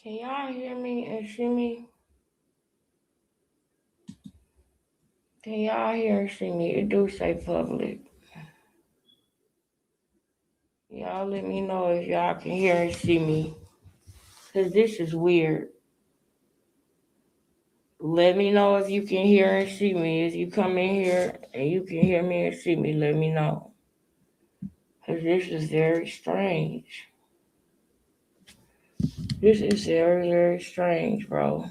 Can y'all hear me and see me? Can y'all hear and see me? It do say public. Y'all let me know if y'all can hear and see me. Cause this is weird. Let me know if you can hear and see me. If you come in here and you can hear me and see me, let me know. Cause this is very strange. This is very, very strange, bro.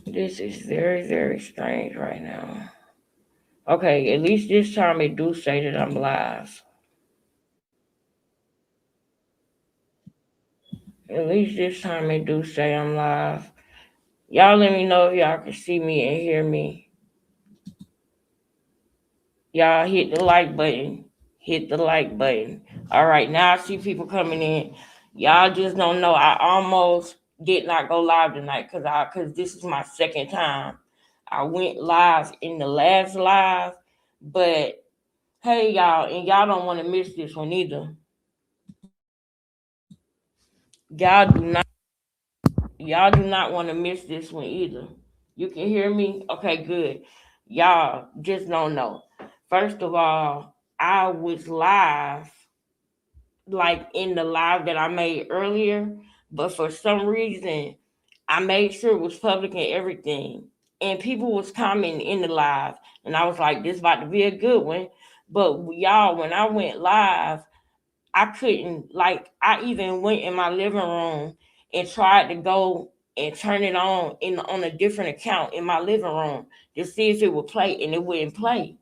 This is very, very strange right now. Okay, at least this time it do say that I'm live. At least this time it do say I'm live. Y'all let me know if y'all can see me and hear me. Y'all hit the like button. Hit the like button. All right, now I see people coming in. Y'all just don't know. I almost did not go live tonight because this is my second time. I went live in the last live, but hey y'all, and y'all don't want to miss this one either. Y'all do not Y'all do not want to miss this one either. You can hear me? Okay, good. Y'all just don't know. First of all, I was live, like in the live that I made earlier, but for some reason, I made sure it was public and everything. And people was commenting in the live, and I was like, this about to be a good one. But y'all, when I went live, I couldn't, like, I even went in my living room and tried to go and turn it on a different account in my living room to see if it would play, and it wouldn't play.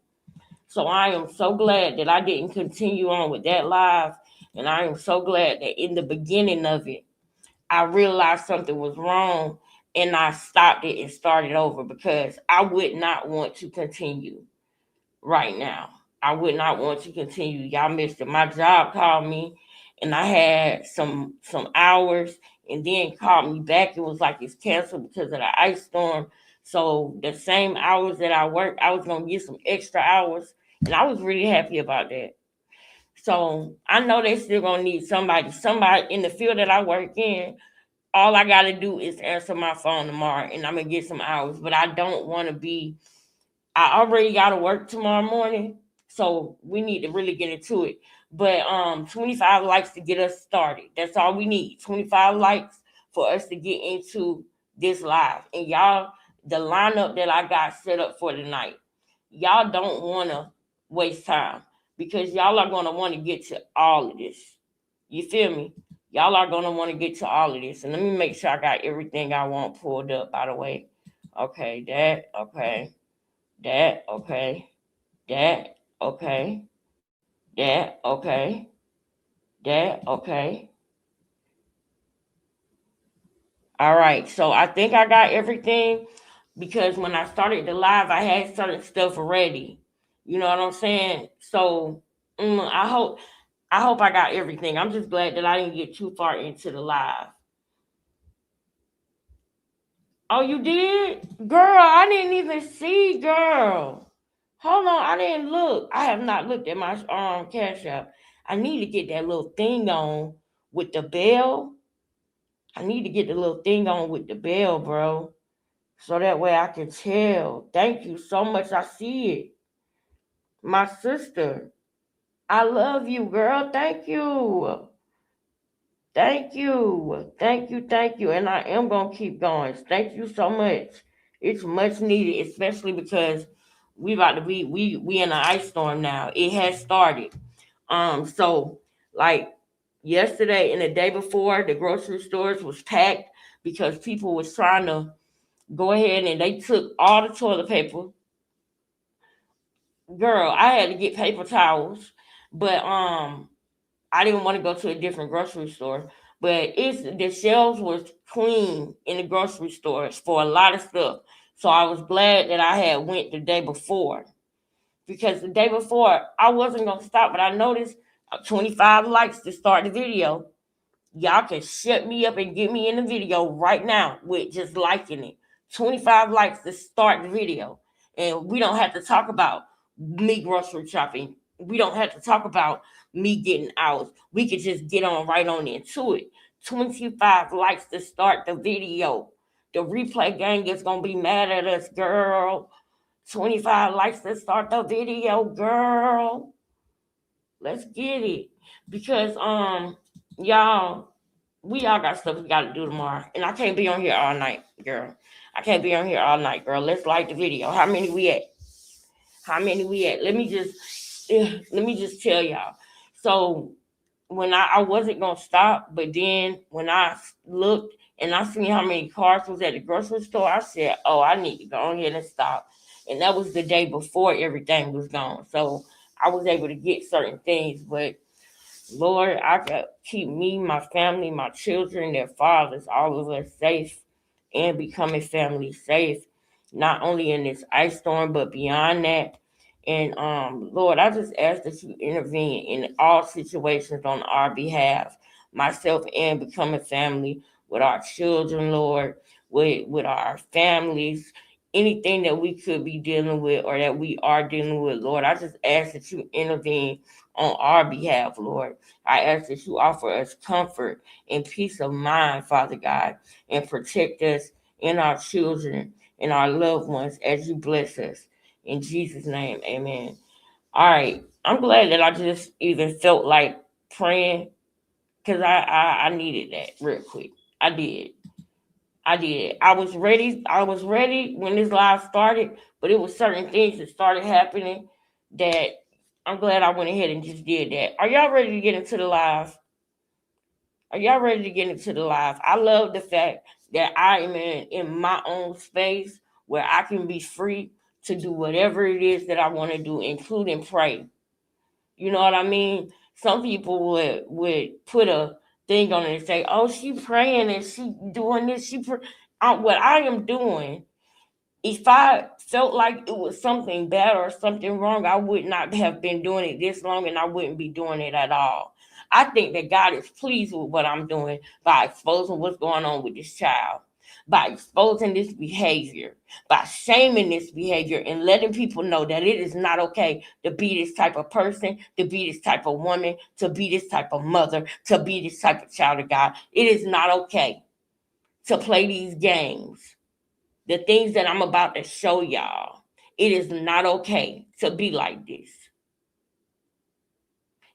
So I am so glad that I didn't continue on with that live, and I am so glad that in the beginning of it I realized something was wrong, and I stopped it and started over because I would not want to continue right now. I would not want to continue. Y'all missed it. My job called me, and I had some hours, and then called me back. It was like it's canceled because of the ice storm. So the same hours that I worked, I was gonna get some extra hours, and I was really happy about that. So I know they still gonna need somebody in the field that I work in. All I gotta do is answer my phone tomorrow, and I'm gonna get some hours. But I don't want to be. I already got to work tomorrow morning, so we need to really get into it. But 25 likes to get us started. That's all we need. 25 likes for us to get into this live. And y'all, the lineup that I got set up for tonight, y'all don't want to waste time because y'all are going to want to get to all of this. You feel me? Y'all are going to want to get to all of this. And let me make sure I got everything I want pulled up, by the way. Okay, okay. That, okay. That, okay. That, okay. That, okay. All right. So I think I got everything because when I started the live, I had certain stuff ready. You know what I'm saying? So I hope I got everything. I'm just glad that I didn't get too far into the live. Oh, you did? Girl, I didn't even see, girl. Hold on, I didn't look. I have not looked at my cash app. I need to get that little thing on with the bell. I need to get the little thing on with the bell, bro. So that way I can tell. Thank you so much. I see it. My sister. I love you, girl. Thank you. Thank you. Thank you. Thank you. And I am gonna keep going. Thank you so much. It's much needed, especially because we in an ice storm now. It has started. So like yesterday and the day before, the grocery stores was packed because people was trying to go ahead and they took all the toilet paper. Girl, I had to get paper towels, but I didn't want to go to a different grocery store. But it's the shelves was clean in the grocery stores for a lot of stuff. So I was glad that I had went the day before because the day before I wasn't gonna stop, but I noticed 25 likes to start the video. Y'all can shut me up and get me in the video right now with just liking it. 25 likes to start the video. And we don't have to talk about me grocery shopping. we don't have to talk about me getting out. We could just get on right on into it. 25 likes to start the video. The replay gang is gonna be mad at us, girl. 25 likes to start the video, girl. Let's get it. Because y'all, we all got stuff we gotta do tomorrow. And I can't be on here all night, girl. I can't be on here all night, girl. Let's like the video. How many we at? How many we at? Let me just tell y'all. So when I wasn't gonna stop, but then when I looked and I seen how many cars was at the grocery store, I said, "Oh, I need to go on here and stop." And that was the day before everything was gone, so I was able to get certain things. But Lord, I could keep me, my family, my children, their fathers, all of us safe and becoming family safe, not only in this ice storm, but beyond that. And Lord, I just ask that you intervene in all situations on our behalf, myself and becoming family, with our children, Lord, with our families, anything that we could be dealing with or that we are dealing with, Lord. I just ask that you intervene on our behalf, Lord. I ask that you offer us comfort and peace of mind, Father God, and protect us and our children and our loved ones as you bless us. In Jesus' name, amen. All right. I'm glad that I just even felt like praying because I needed that real quick. I did. I did. I was ready. I was ready when this live started, but it was certain things that started happening that I'm glad I went ahead and just did that. Are y'all ready to get into the live? Are y'all ready to get into the live? I love the fact that I am in my own space where I can be free to do whatever it is that I want to do, including pray. You know what I mean? Some people would put a thing on it and say, "Oh, she praying and she doing this." What I am doing, if I felt like it was something bad or something wrong, I would not have been doing it this long and I wouldn't be doing it at all. I think that God is pleased with what I'm doing by exposing what's going on with this child, by exposing this behavior, by shaming this behavior and letting people know that it is not okay to be this type of person, to be this type of woman, to be this type of mother, to be this type of child of God. It is not okay to play these games. The things that I'm about to show y'all, it is not okay to be like this.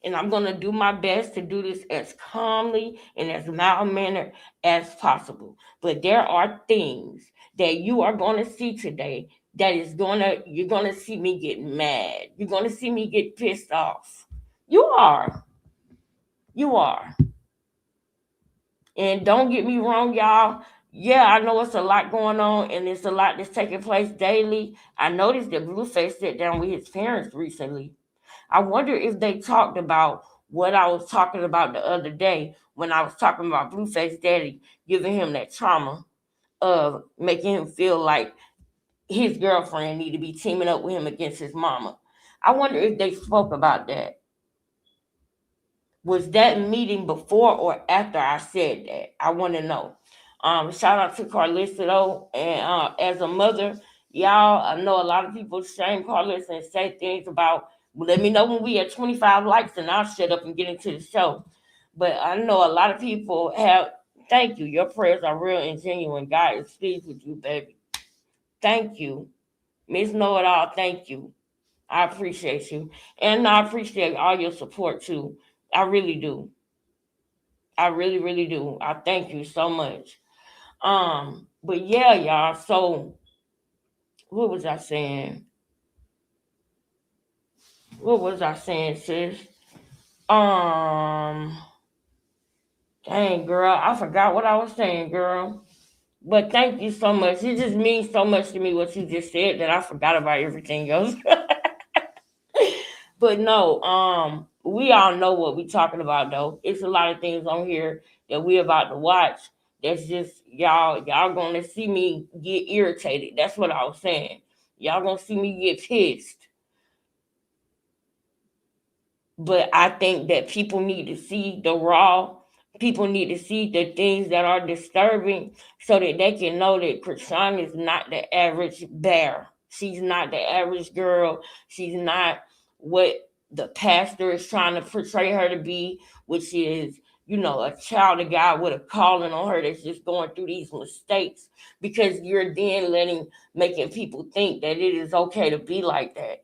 And I'm going to do my best to do this as calmly and as mild mannered as possible. But there are things that you are going to see today that you're going to see me get mad. You're going to see me get pissed off. You are. You are. And don't get me wrong, y'all. Yeah, I know it's a lot going on and it's a lot that's taking place daily. I noticed that Blueface sat down with his parents recently. I wonder if they talked about what I was talking about the other day when I was talking about Blueface Daddy giving him that trauma of making him feel like his girlfriend need to be teaming up with him against his mama. I wonder if they spoke about that. Was that meeting before or after I said that? I want to know. Shout out to Carlissa though, and as a mother, y'all, I know a lot of people shame Carlissa and say things about. Let me know when we at 25 likes, and I'll shut up and get into the show. But I know a lot of people have. Thank you. Your prayers are real and genuine. God is pleased with you, baby. Thank you, Miss Know It All. Thank you. I appreciate you, and I appreciate all your support too. I really do. I really, really do. I thank you so much. But yeah, y'all. So what was I saying? What was I saying, sis? Um, Dang, girl, I forgot what I was saying, girl. But thank you so much. It just means so much to me what you just said that I forgot about everything else. But no, we all know what we talking about though. It's a lot of things on here that we about to watch. That's just y'all gonna see me get irritated. That's what I was saying. Y'all gonna see me get pissed. But I think that people need to see the raw. People need to see the things that are disturbing so that they can know that Krishan is not the average bear. She's not the average girl. She's not what the pastor is trying to portray her to be, which is, a child of God with a calling on her that's just going through these mistakes, because you're then making people think that it is okay to be like that.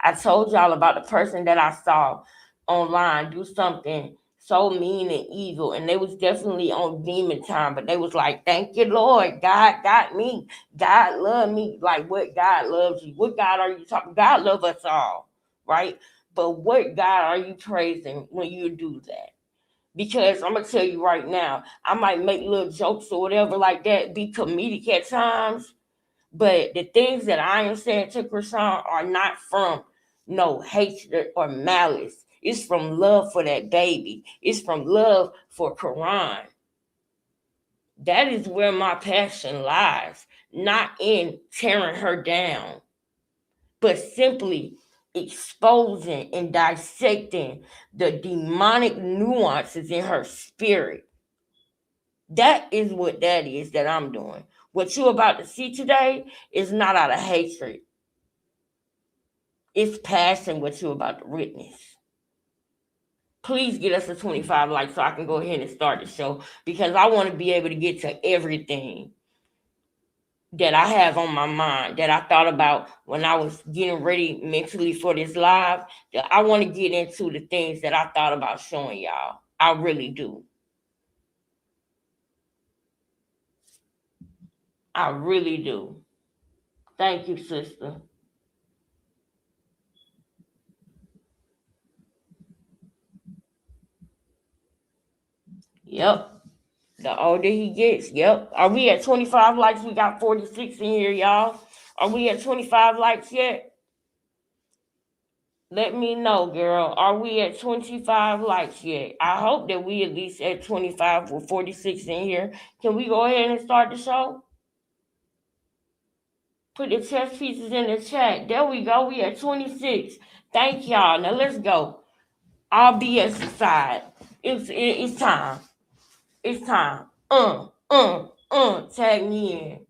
I told y'all about the person that I saw online do something so mean and evil, and they was definitely on demon time, but they was like, "Thank you, Lord, God got me, God love me." Like, what God loves you? What God are you talking? God love us all, right? But what God are you praising when you do that? Because I'm gonna tell you right now, I might make little jokes or whatever like that, be comedic at times, but the things that I am saying to Krishan are not from no hatred or malice. It's from love for that baby. It's from love for Quran. That is where my passion lies, not in tearing her down, but simply exposing and dissecting the demonic nuances in her spirit. That is what that is that I'm doing. What you're about to see today is not out of hatred. It's passion what you're about to witness. Please get us a 25 likes so I can go ahead and start the show, because I want to be able to get to everything that I have on my mind, that I thought about when I was getting ready mentally for this live. That I want to get into the things that I thought about showing y'all. I really do. I really do. Thank you, sister. Yep. The older he gets, yep. Are we at 25 likes? We got 46 in here, y'all. Are we at 25 likes yet? Let me know, girl. Are we at 25 likes yet? I hope that we at least at 25 with 46 in here. Can we go ahead and start the show? Put the chess pieces in the chat. There we go. We at 26. Thank y'all. Now let's go. All BS aside. It's time. It's time. Tag me in.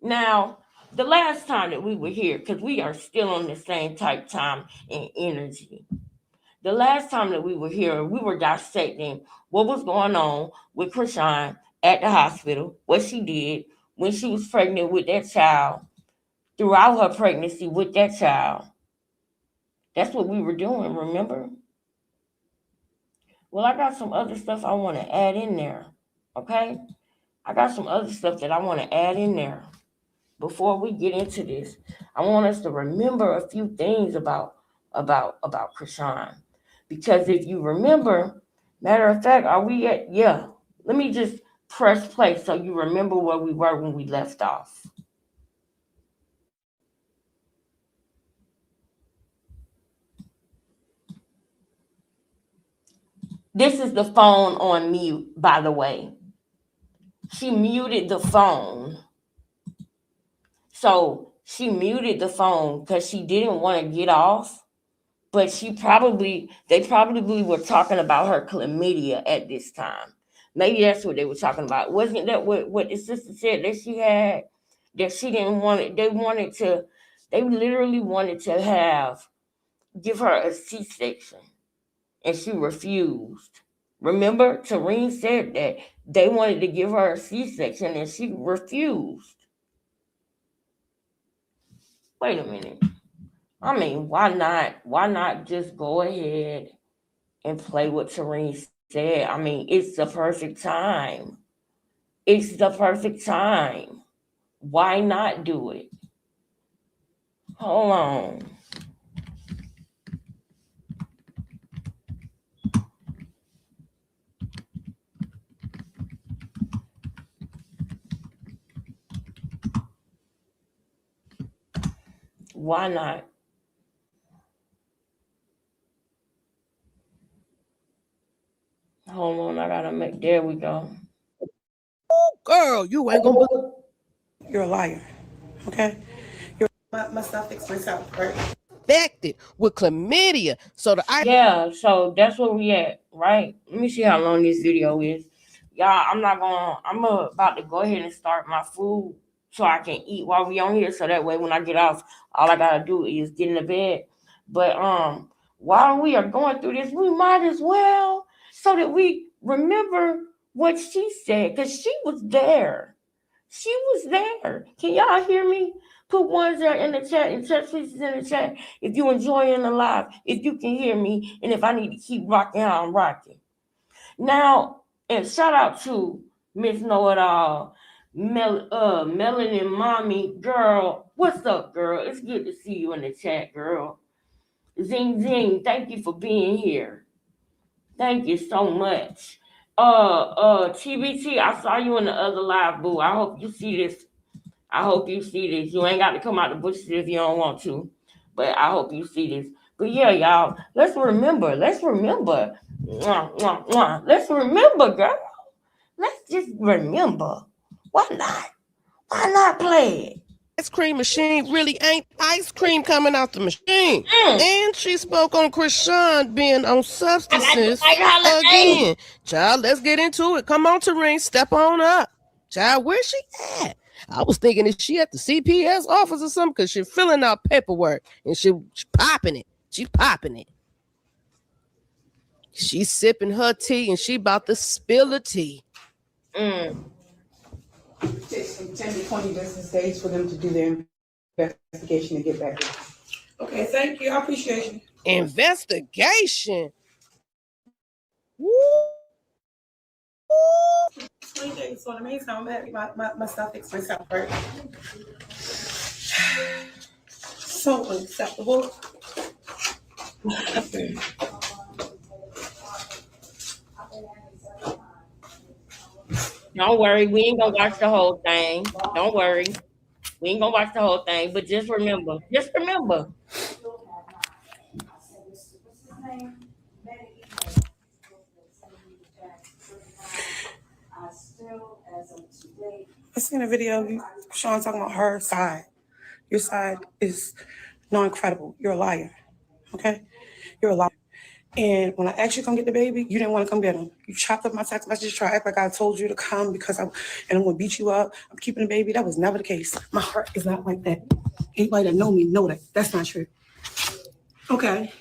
Now, the last time that we were here, because we are still on the same type time and energy. The last time that we were here, we were dissecting what was going on with Krishan at the hospital, what she did when she was pregnant with that child, throughout her pregnancy with that child. That's what we were doing, remember? Well, I got some other stuff I want to add in there, okay? I got some other stuff that I want to add in there. Before we get into this, I want us to remember a few things about Krishan. Because if you remember, matter of fact, are we at, yeah, let me just press play so you remember where we were when we left off. This is the phone on mute, by the way. She muted the phone. So she muted the phone because she didn't want to get off, but they probably were talking about her chlamydia at this time. Maybe that's what they were talking about. Wasn't that what the sister said that she had? That she didn't want it. They literally wanted to give her a C-section, and she refused. Remember, Tareen said that they wanted to give her a C-section, and she refused. Wait a minute. I mean, why not? Why not just go ahead and play what Tareen said? I mean, it's the perfect time. It's the perfect time. Why not do it? Hold on. Why not? Hold on, I gotta make. There we go. Girl, you ain't gonna believe. You're a liar. Okay? My suffix myself, right? Infected with chlamydia. So Yeah, so that's where we at, right? Let me see how long this video is. Y'all, I'm about to go ahead and start my food so I can eat while we on here. So that way when I get off, all I gotta do is get in the bed. But while we are going through this, we might as well, so that we remember what she said, because she was there. She was there. Can y'all hear me? Put ones there in the chat and chat pieces in the chat if you enjoying the live, if you can hear me, and if I need to keep rocking how I'm rocking. Now, and shout out to Miss Know It All, Melanin Mommy, girl. What's up, girl? It's good to see you in the chat, girl. Zing Zing, thank you for being here. Thank you so much. TBT, I saw you in the other live, boo. I hope you see this. I hope you see this. You ain't got to come out the bushes if you don't want to, but I hope you see this. But yeah, y'all, let's remember. Let's remember. Mwah, mwah, mwah. Let's remember, girl. Let's just remember. Why not? Why not play it? Ice cream machine really ain't ice cream coming out the machine. And she spoke on Krishan being on substances again. Child, let's get into it. Come on, Tareen, step on up. Child, where's she at? I was thinking, is she at the CPS office or something? Because she's filling out paperwork and she's popping it. She's popping it. She's sipping her tea and she about to spill the tea. Takes some 10 to 20 business days for them to do their investigation and get back to you. Okay, thank you. I appreciate you. Investigation. Woo. 20 days. So in the meantime, I'm having my stuff fixed myself, right? So unacceptable. Don't worry, we ain't gonna watch the whole thing. Don't worry. We ain't gonna watch the whole thing, but just remember. Just remember. I seen a video, Sean talking about her side. Your side is not incredible. You're a liar. Okay? You're a liar. And when I asked you to come get the baby, you didn't want to come get him. You chopped up my text message, try to act like I told you to come because I'm going to beat you up. I'm keeping the baby. That was never the case. My heart is not like that. Anybody that know me know that. That's not true. Okay.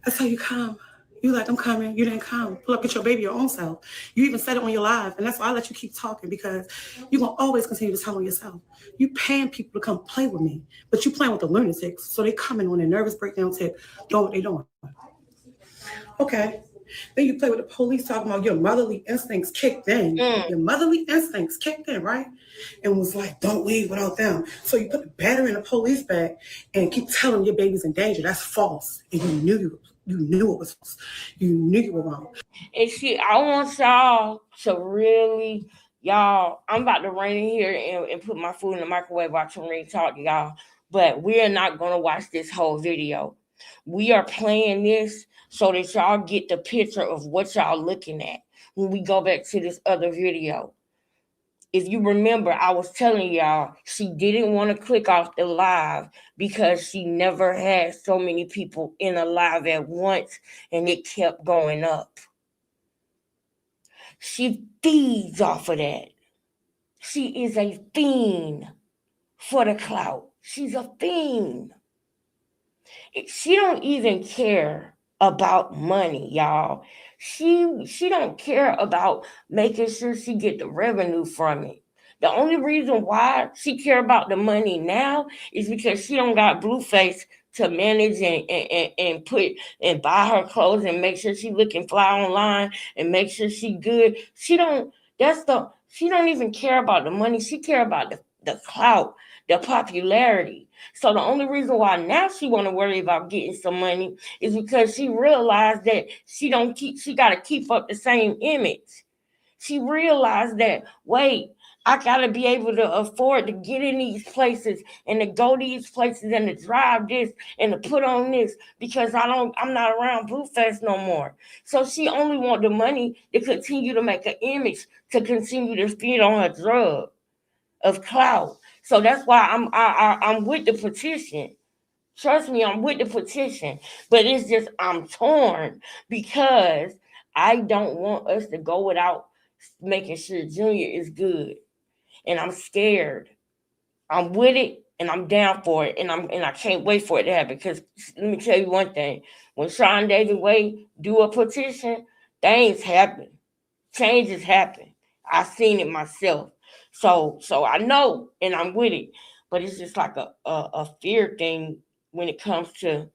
That's how you come. You like, I'm coming. You didn't come. Pull up, get your baby your own self. You even said it on your live. And that's why I let you keep talking, because you're going to always continue to tell on yourself. You paying people to come play with me, but you playing with the lunatics. So they coming on a nervous breakdown tip, doing what they doing. Okay. Then you play with the police talking about your motherly instincts kicked in. Your motherly instincts kicked in, right? And was like, don't leave without them. So you put the battery in the police bag and keep telling them your baby's in danger. That's false. And you knew it was false. You knew you were wrong. And see, I want y'all to really, y'all, I'm about to run in here and put my food in the microwave while Tareen talk to y'all. But we're not going to watch this whole video. We are playing this so that y'all get the picture of what y'all looking at when we go back to this other video. If you remember, I was telling y'all she didn't want to click off the live because she never had so many people in a live at once and it kept going up. She feeds off of that. She is a fiend for the clout. She's a fiend. She don't even care about money, y'all. She don't care about making sure she get the revenue from it. The only reason why she care about the money now is because she don't got Blueface to manage and put and buy her clothes and make sure she looking fly online and make sure she good. She don't even care about the money. She care about the clout, the popularity. So the only reason why now she want to worry about getting some money is because she realized that she got to keep up the same image. She realized that, wait, I got to be able to afford to get in these places and to go these places and to drive this and to put on this because I'm not around Blueface no more. So she only want the money to continue to make an image, to continue to feed on her drug of clout. So that's why I'm with the petition. Trust me, I'm with the petition. But it's just I'm torn because I don't want us to go without making sure Junior is good. And I'm scared. I'm with it and and I'm down for it, and I can't wait for it to happen. Because let me tell you one thing: when Sean David Wade do a petition, things happen, changes happen. I've seen it myself, so I know, and I'm with it. But it's just like a fear thing when it comes to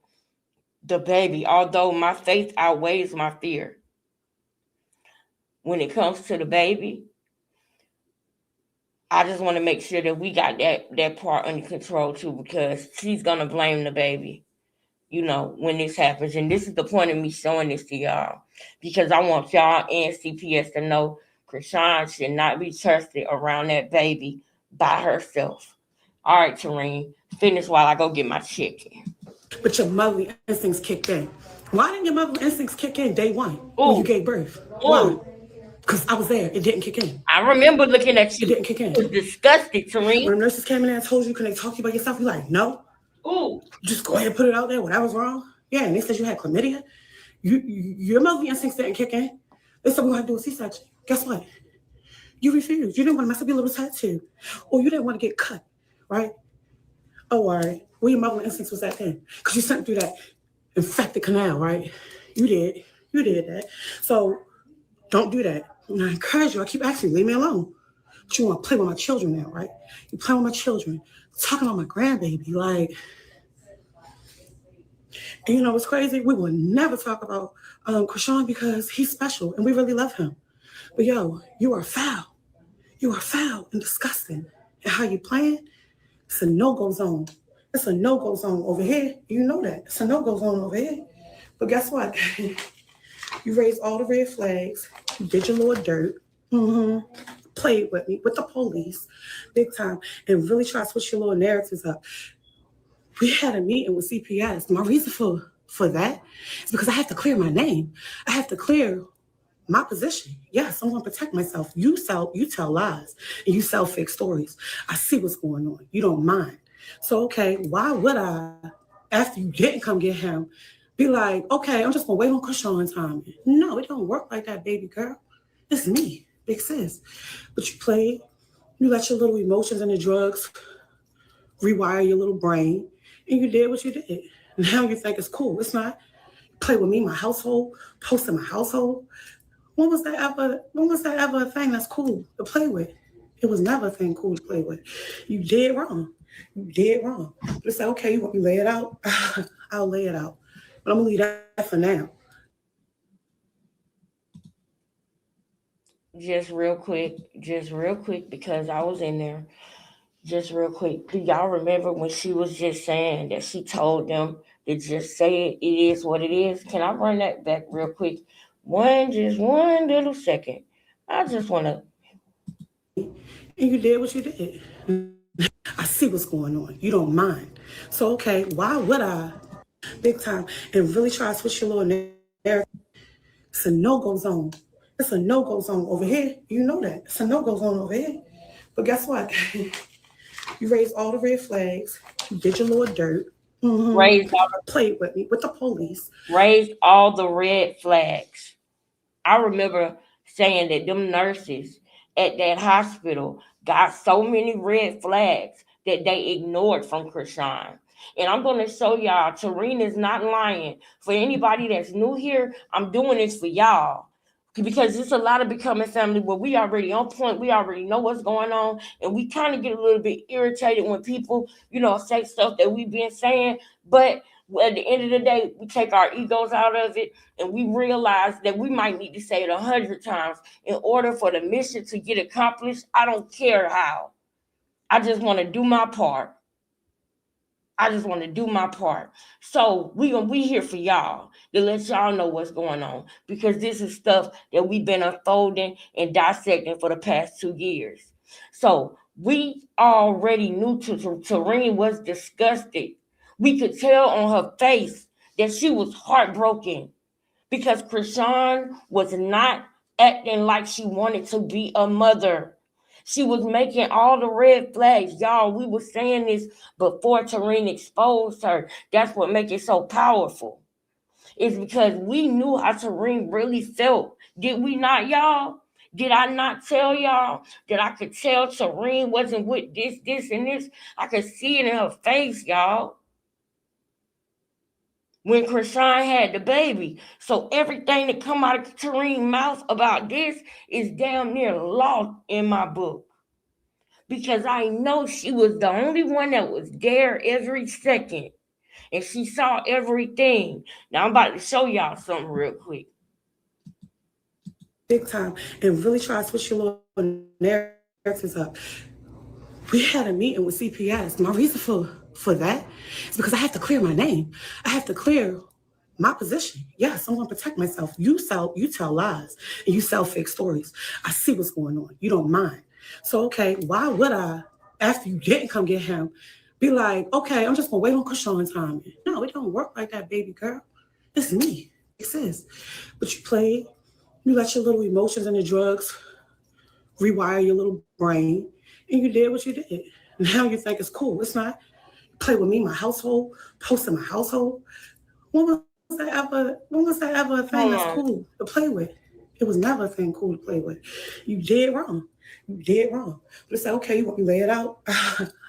the baby. Although my faith outweighs my fear when it comes to the baby, I just want to make sure that we got that part under control too, because she's gonna blame the baby, when this happens. And this is the point of me showing this to y'all, because I want y'all and CPS to know Krishan should not be trusted around that baby by herself. All right, Tareen, finish while I go get my chicken. But your motherly instincts kicked in. Why didn't your motherly instincts kick in day one when you gave birth? Why? Because I was there. It didn't kick in. I remember looking at you. It didn't kick in. It was disgusting, Tareen. When the nurses came in and told you, can they talk to you about yourself? You're like, no. Ooh. Just go ahead and put it out there. Whatever's wrong. Yeah, and they said you had chlamydia. Your motherly instincts didn't kick in. They said we had to do a C-section. Guess what? You refused. You didn't want to mess up your little tattoo. Or you didn't want to get cut, right? Oh, all right. Where your motherly instincts was at then? Because you sent through that infected canal, right? You did. You did that. So don't do that. And I encourage you. I keep asking you, leave me alone. But you want to play with my children now, right? You play with my children. Talking about my grandbaby, like. And you know what's crazy? We will never talk about Krishan because he's special and we really love him. But yo, you are foul. You are foul and disgusting. And how you playing? It's a no-go zone. It's a no-go zone over here. You know that. It's a no-go zone over here. But guess what? You raised all the red flags. You did your little dirt. Played with me, with the police, big time, and really try to switch your little narratives up. We had a meeting with CPS. My reason for that is because I have to clear my name. I have to clear my position. Yes, I'm going to protect myself. You tell lies, and you sell fake stories. I see what's going on. You don't mind. So, okay, why would I, after you didn't come get him, be like, okay, I'm just going to wait on Krishan's time? No, it don't work like that, baby girl. It's me, big sis. But you played. You let your little emotions and the drugs rewire your little brain, and you did what you did. Now you think it's cool. It's not. Play with me, my household, post in my household. When was that ever a thing that's cool to play with? It was never a thing cool to play with. You did wrong. You did wrong. But it's like, okay, you want me to lay it out? I'll lay it out. But I'm going to leave that for now. Just real quick, because I was in there. Just real quick, do y'all remember when she was just saying that she told them to just say it is what it is? Can I run that back real quick? Just one little second. I just want to. And you did what you did. I see what's going on. You don't mind. So, okay, why would I, big time, and really try to switch your little narrative? It's a no-go zone. It's a no-go zone over here. You know that. It's a no-go zone over here. But guess what? You raised all the red flags. You did your little dirt. Played with me, with the police. Raised all the red flags. I remember saying that them nurses at that hospital got so many red flags that they ignored from Krishan. And I'm going to show y'all, Tareen is not lying. For anybody that's new here, I'm doing this for y'all. Because it's a lot of becoming family where we already on point, we already know what's going on, and we kind of get a little bit irritated when people, say stuff that we've been saying. But at the end of the day, we take our egos out of it, and we realize that we might need to say it 100 times in order for the mission to get accomplished. I don't care how. I just want to do my part. So we here for y'all to let y'all know what's going on, because this is stuff that we've been unfolding and dissecting for the past 2 years. So we already knew Tareen was disgusted. We could tell on her face that she was heartbroken because Krishan was not acting like she wanted to be a mother. She was making all the red flags. Y'all, we were saying this before Tareen exposed her. That's what makes it so powerful. It's because we knew how Tareen really felt. Did we not, y'all? Did I not tell y'all that I could tell Tareen wasn't with this, and this? I could see it in her face, y'all. When Krishan had the baby. So everything that come out of Tareen's mouth about this is damn near law in my book. Because I know she was the only one that was there every second. And she saw everything. Now I'm about to show y'all something real quick. Big time. And really try to switch your little narratives up. We had a meeting with CPS. My reason for that is because I have to clear my name. I have to clear my position. Yes, I'm gonna protect myself. You tell lies and you sell fake stories. I see what's going on. You don't mind. So okay, why would I, after you didn't come get him, be like, okay, I'm just gonna wait on Krishan's time? No, it don't work like that, baby girl. It's me. It exists. But you played, you let your little emotions and the drugs rewire your little brain, and you did what you did. Now you think it's cool. It's not. Play with me, my household, post in my household. When was that ever a thing that's cool to play with? It was never a thing cool to play with. You did wrong. You did wrong. But it's like, okay, you want me to lay it out?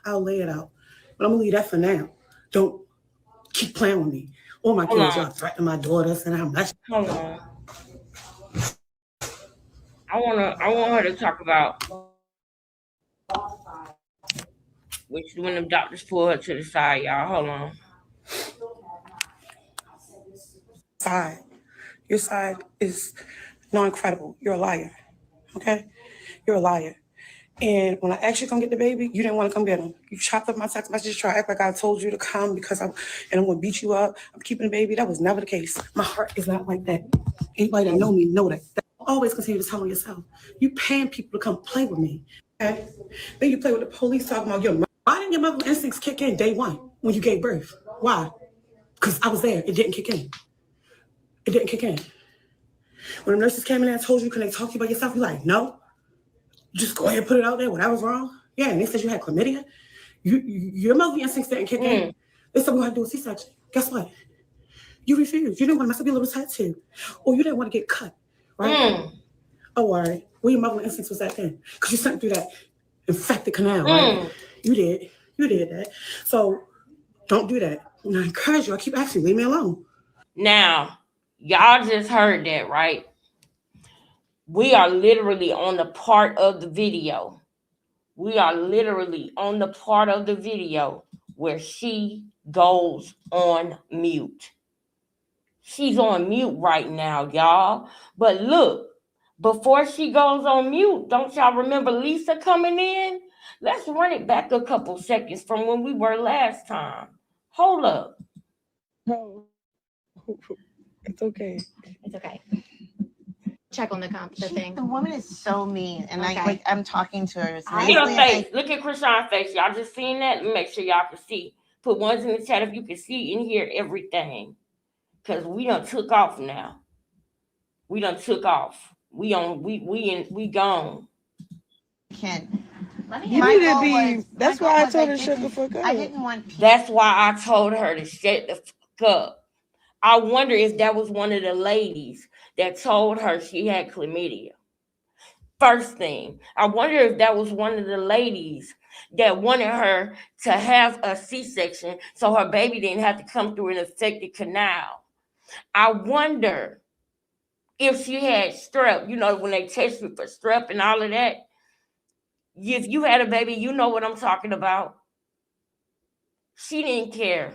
I'll lay it out. But I'm gonna leave that for now. Don't keep playing with me. All my kids are threatening my daughters and I'm not. Hold on. I want her to talk about which when the doctors pull her to the side, y'all. Hold on. Side. Your side is not incredible. You're a liar. Okay? You're a liar. And when I asked you to come get the baby, you didn't want to come get him. You chopped up my text message, try to act like I told you to come because I'm going to beat you up. I'm keeping the baby. That was never the case. My heart is not like that. Anybody that know me know that. Always continue to tell on yourself. You paying people to come play with me. Okay? Then you play with the police talking about your mother. Why didn't your mother instincts kick in day one when you gave birth? Why? Because I was there. It didn't kick in. It didn't kick in. When the nurses came in and told you, can they talk to you about yourself? You're like, no. Just go ahead and put it out there. When I was wrong. Yeah, and they said you had chlamydia. Your mother instincts didn't kick in. They said we had to do a C-section. Guess what? You refused. You didn't want to mess up your little tattoo. Or you didn't want to get cut. Right? Oh, all right. Where your mother instincts was that then? Because you sent through that infected canal, right? You did. You did that. So don't do that. And I encourage you. I keep asking you, leave me alone. Now, y'all just heard that, right? We are literally on the part of the video. We are literally on the part of the video where she goes on mute. She's on mute right now, y'all. But look, before she goes on mute, don't y'all remember Lisa coming in? Let's run it back a couple seconds from when we were last time. Hold up. No, it's okay. It's okay. Check on the thing. The woman is so mean, and I'm talking to her. Look at her face. Look at Krishan's face. Y'all just seen that? Make sure y'all can see. Put ones in the chat if you can see and hear everything. Cause we done took off now. We done took off. We gone. Ken. You need to be. That's why I told her to shut the fuck up. I didn't want. That's why I told her to shut the fuck up. I wonder if that was one of the ladies that told her she had chlamydia. First thing, I wonder if that was one of the ladies that wanted her to have a C-section so her baby didn't have to come through an infected canal. I wonder if she had strep, you know, when they test you for strep and all of that. If you had a baby, you know what I'm talking about. She didn't care.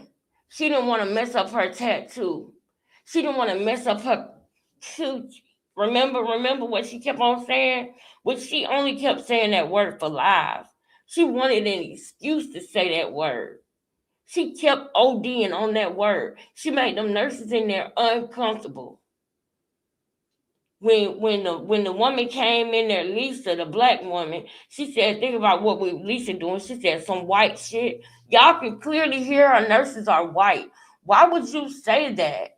She didn't want to mess up her tattoo. She didn't want to mess up her coochie. Remember what she kept on saying? Which she only kept saying that word for live. She wanted an excuse to say that word. She kept ODing on that word. She made them nurses in there uncomfortable. When the woman came in there, Lisa, the black woman, she said, think about what Lisa doing. She said some white shit. Y'all can clearly hear her nurses are white. Why would you say that?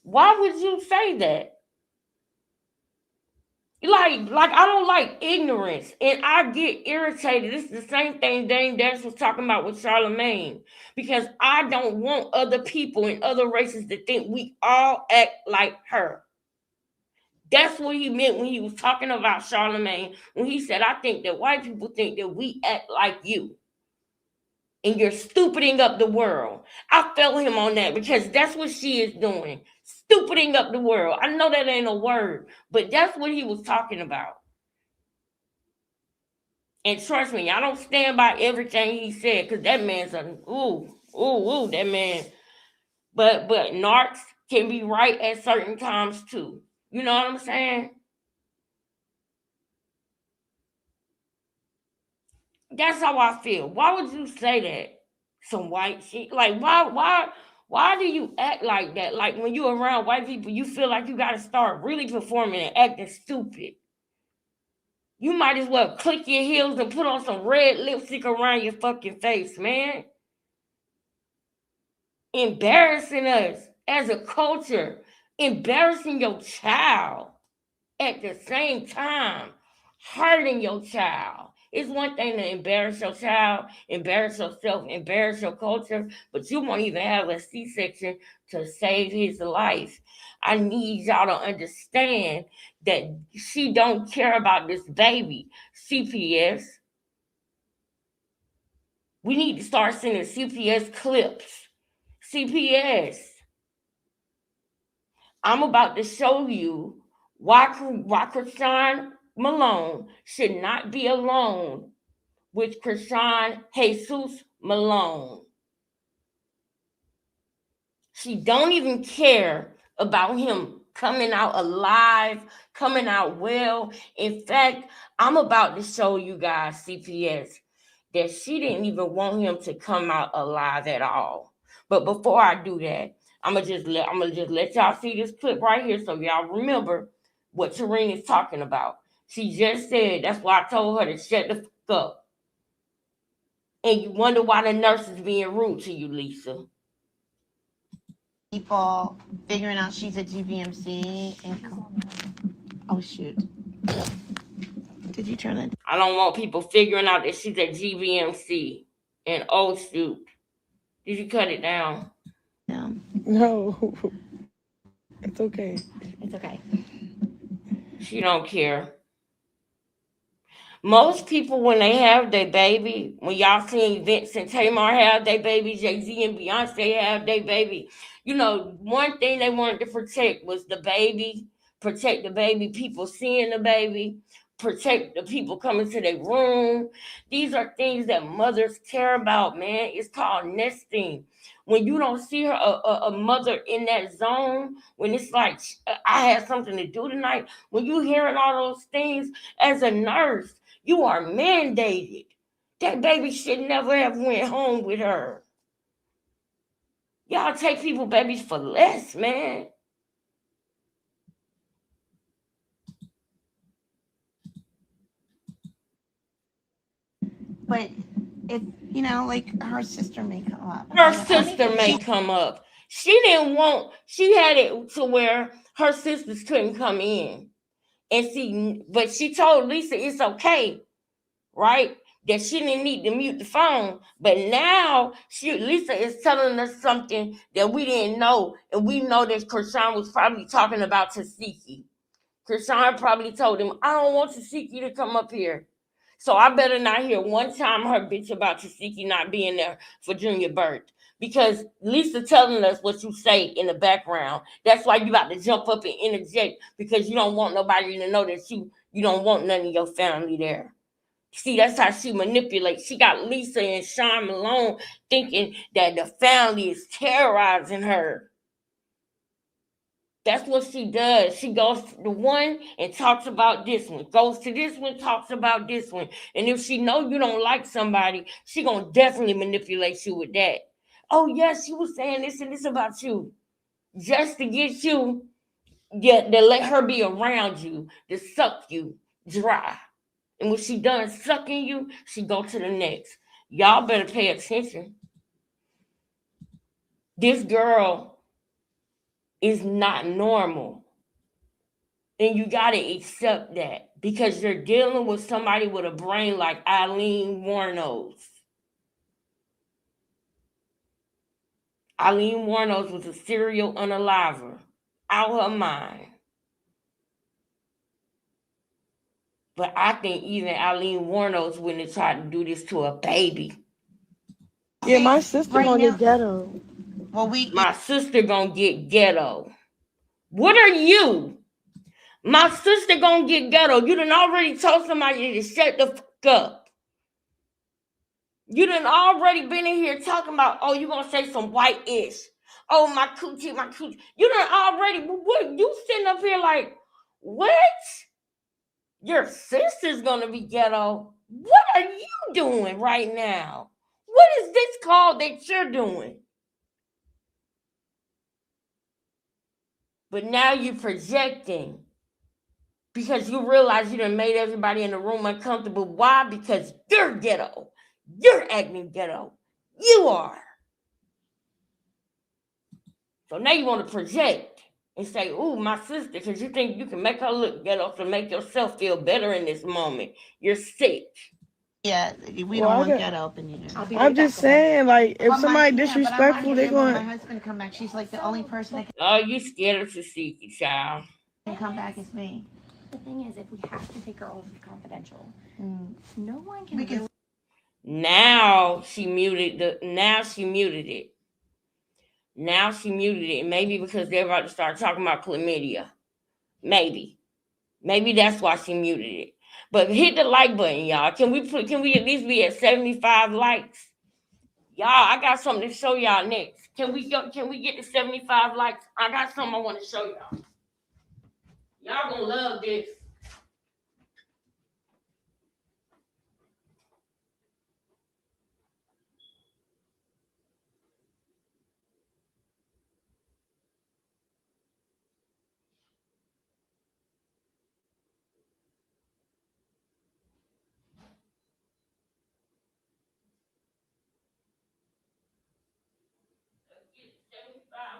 Why would you say that? Like I don't like ignorance, and I get irritated. This is the same thing Dame Dash was talking about with Charlemagne, because I don't want other people and other races to think we all act like her. That's what he meant when he was talking about Charlemagne, when he said, I think that white people think that we act like you. And you're stupiding up the world. I felt him on that because that's what she is doing. Stupiding up the world. I know that ain't a word, but that's what he was talking about. And trust me, I don't stand by everything he said because that man's a that man. But narcs can be right at certain times too. You know what I'm saying? That's how I feel. Why would you say that? Some white shit. Like why do you act like that? Like when you're around white people, you feel like you gotta start really performing and acting stupid. You might as well click your heels and put on some red lipstick around your fucking face, man. Embarrassing us as a culture, embarrassing your child at the same time, hurting your child. It's one thing to embarrass your child, embarrass yourself, embarrass your culture, but you won't even have a C-section to save his life. I need y'all to understand that she don't care about this baby. CPS. We need to start sending CPS clips. CPS. I'm about to show you why Krishan Malone should not be alone with Krishan Jesus Malone. She don't even care about him coming out alive, coming out well. In fact, I'm about to show you guys, CPS, that she didn't even want him to come out alive at all. But before I do that, I'm gonna just let y'all see this clip right here so y'all remember what Tareen is talking about. She just said, that's why I told her to shut the fuck up. And you wonder why the nurse is being rude to you, Lisa. People figuring out she's a GBMC and oh shoot. Did you turn it? I don't want people figuring out that she's a GBMC and oh shoot. Did you cut it down? No. It's okay. It's okay. She don't care. Most people, when they have their baby, when y'all seen Vince and Tamar have their baby, Jay-Z and Beyonce have their baby, you know, one thing they wanted to protect was the baby, protect the baby, people seeing the baby, protect the people coming to their room. These are things that mothers care about, man. It's called nesting. When you don't see her, a mother in that zone, when it's like, I had something to do tonight, when you hearing all those things as a nurse, you are mandated. That baby should never have went home with her. Y'all take people babies for less, man. But it, you know, like her sister may come up. Her sister may come up. She didn't want, she had it to where her sisters couldn't come in. And see, but she told Lisa it's okay, right? That she didn't need to mute the phone. But now Lisa is telling us something that we didn't know. And we know that Krishan was probably talking about Tasiki. Krishan probably told him, I don't want Tasiki to come up here. So I better not hear one time her bitch about Tasiki not being there for Junior birth. Because Lisa telling us what you say in the background. That's why you got to jump up and interject, because you don't want nobody to know that you don't want none of your family there. See, that's how she manipulates. She got Lisa and Sean Malone thinking that the family is terrorizing her. That's what she does. She goes to one and talks about this one. Goes to this one, talks about this one. And if she know you don't like somebody, she gonna definitely manipulate you with that. Oh yes, she was saying this and this about you, just to get you, to let her be around you, to suck you dry. And when she done sucking you, she go to the next. Y'all better pay attention. This girl is not normal. And you got to accept that, because you're dealing with somebody with a brain like Eileen Wuornos. Eileen Wuornos was a serial unaliver, out her mind. But I think even Eileen Warnos wouldn't have tried to do this to a baby. Yeah, my sister gonna get ghetto. Well, my sister gonna get ghetto. What are you? My sister gonna get ghetto. You done already told somebody to shut the fuck up. You done already been in here talking about, oh, you gonna say some white-ish. Oh, my coochie, my coochie. You done already, what, you sitting up here like, what? Your sister's gonna be ghetto. What are you doing right now? What is this called that you're doing? But now you're projecting because you realize you done made everybody in the room uncomfortable. Why? Because you're ghetto. You're acting ghetto. You are. So now you want to project and say, ooh, my sister, because you think you can make her look ghetto to make yourself feel better in this moment. You're sick. Yeah, we don't want ghetto up in here. I'm just saying, like, if somebody disrespectful, they're going. My husband come back. She's like the only person that Oh, you scared of Tasiki, child. can come back is me. The thing is, if we have to take her oath confidential, no one can. Now she muted it. Now she muted it. Maybe because they're about to start talking about chlamydia. Maybe that's why she muted it. But hit the like button, y'all. Can we at least be at 75 likes? Y'all, I got something to show y'all next. Can we get to 75 likes? I got something I want to show y'all. Y'all gonna love this.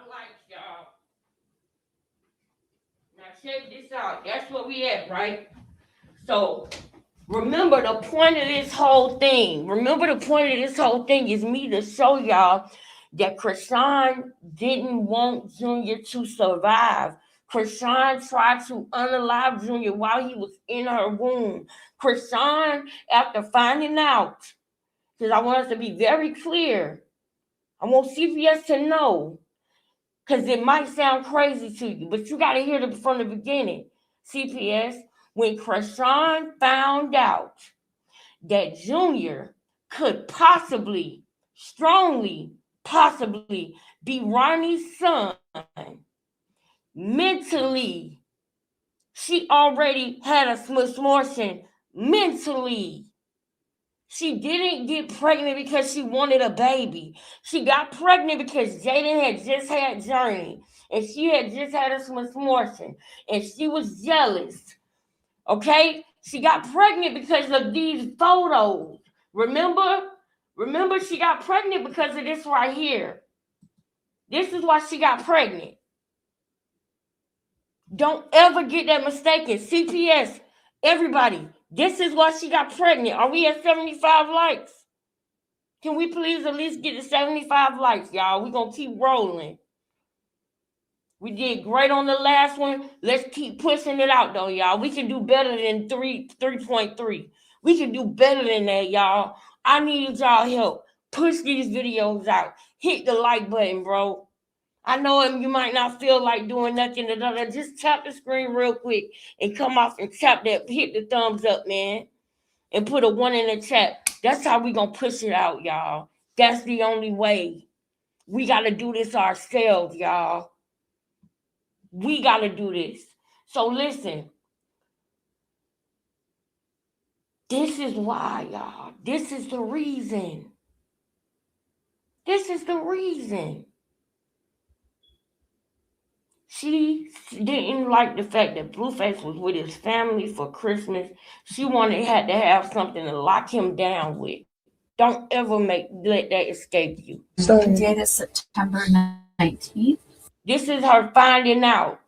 Likes, y'all. Now check this out. That's what we at, right? So remember the point of this whole thing. Is me to show y'all that Krishan didn't want Junior to survive. Krishan tried to unalive Junior while he was in her womb. Krishan, after finding out, because I want us to be very clear, I want CPS to know, because it might sound crazy to you, but you got to hear it from the beginning. CPS, when Krishan found out that Junior could possibly, strongly, possibly be Ronnie's son, mentally, she already had a misfortune mentally. She didn't get pregnant because she wanted a baby. She got pregnant because Jaden had just had Journey. And she had just had a misfortune. And she was jealous. Okay? She got pregnant because of these photos. Remember, she got pregnant because of this right here. This is why she got pregnant. Don't ever get that mistaken. CPS, everybody, this is why she got pregnant. Are we at 75 likes? Can we please at least get to 75 likes, y'all? We're going to keep rolling. We did great on the last one. Let's keep pushing it out, though, y'all. We can do better than 3.3. We can do better than that, y'all. I need y'all help. Push these videos out. Hit the like button, bro. I know you might not feel like doing nothing. Just tap the screen real quick and come off and tap that. Hit the thumbs up, man. And put a 1 in the chat. That's how we going to push it out, y'all. That's the only way. We got to do this ourselves, y'all. We got to do this. So listen. This is why, y'all. This is the reason. She didn't like the fact that Blueface was with his family for Christmas. She had to have something to lock him down with. Don't ever let that escape you. So the date is September 19th. This is her finding out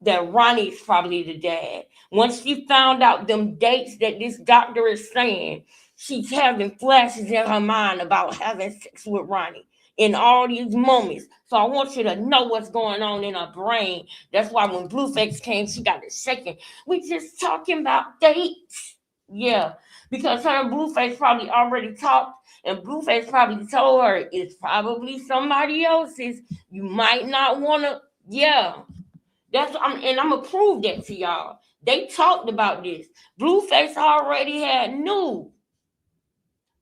that Ronnie's probably the dad. Once she found out them dates that this doctor is saying, she's having flashes in her mind about having sex with Ronnie. in all these moments. So I want you to know what's going on in her brain. That's why when Blueface came, she got a second. We just talking about dates. Yeah, because her and Blueface probably already talked, and Blueface probably told her it's probably somebody else's. You might not want to. Yeah, and I'm gonna prove that to y'all. They talked about this. Blueface already had knew.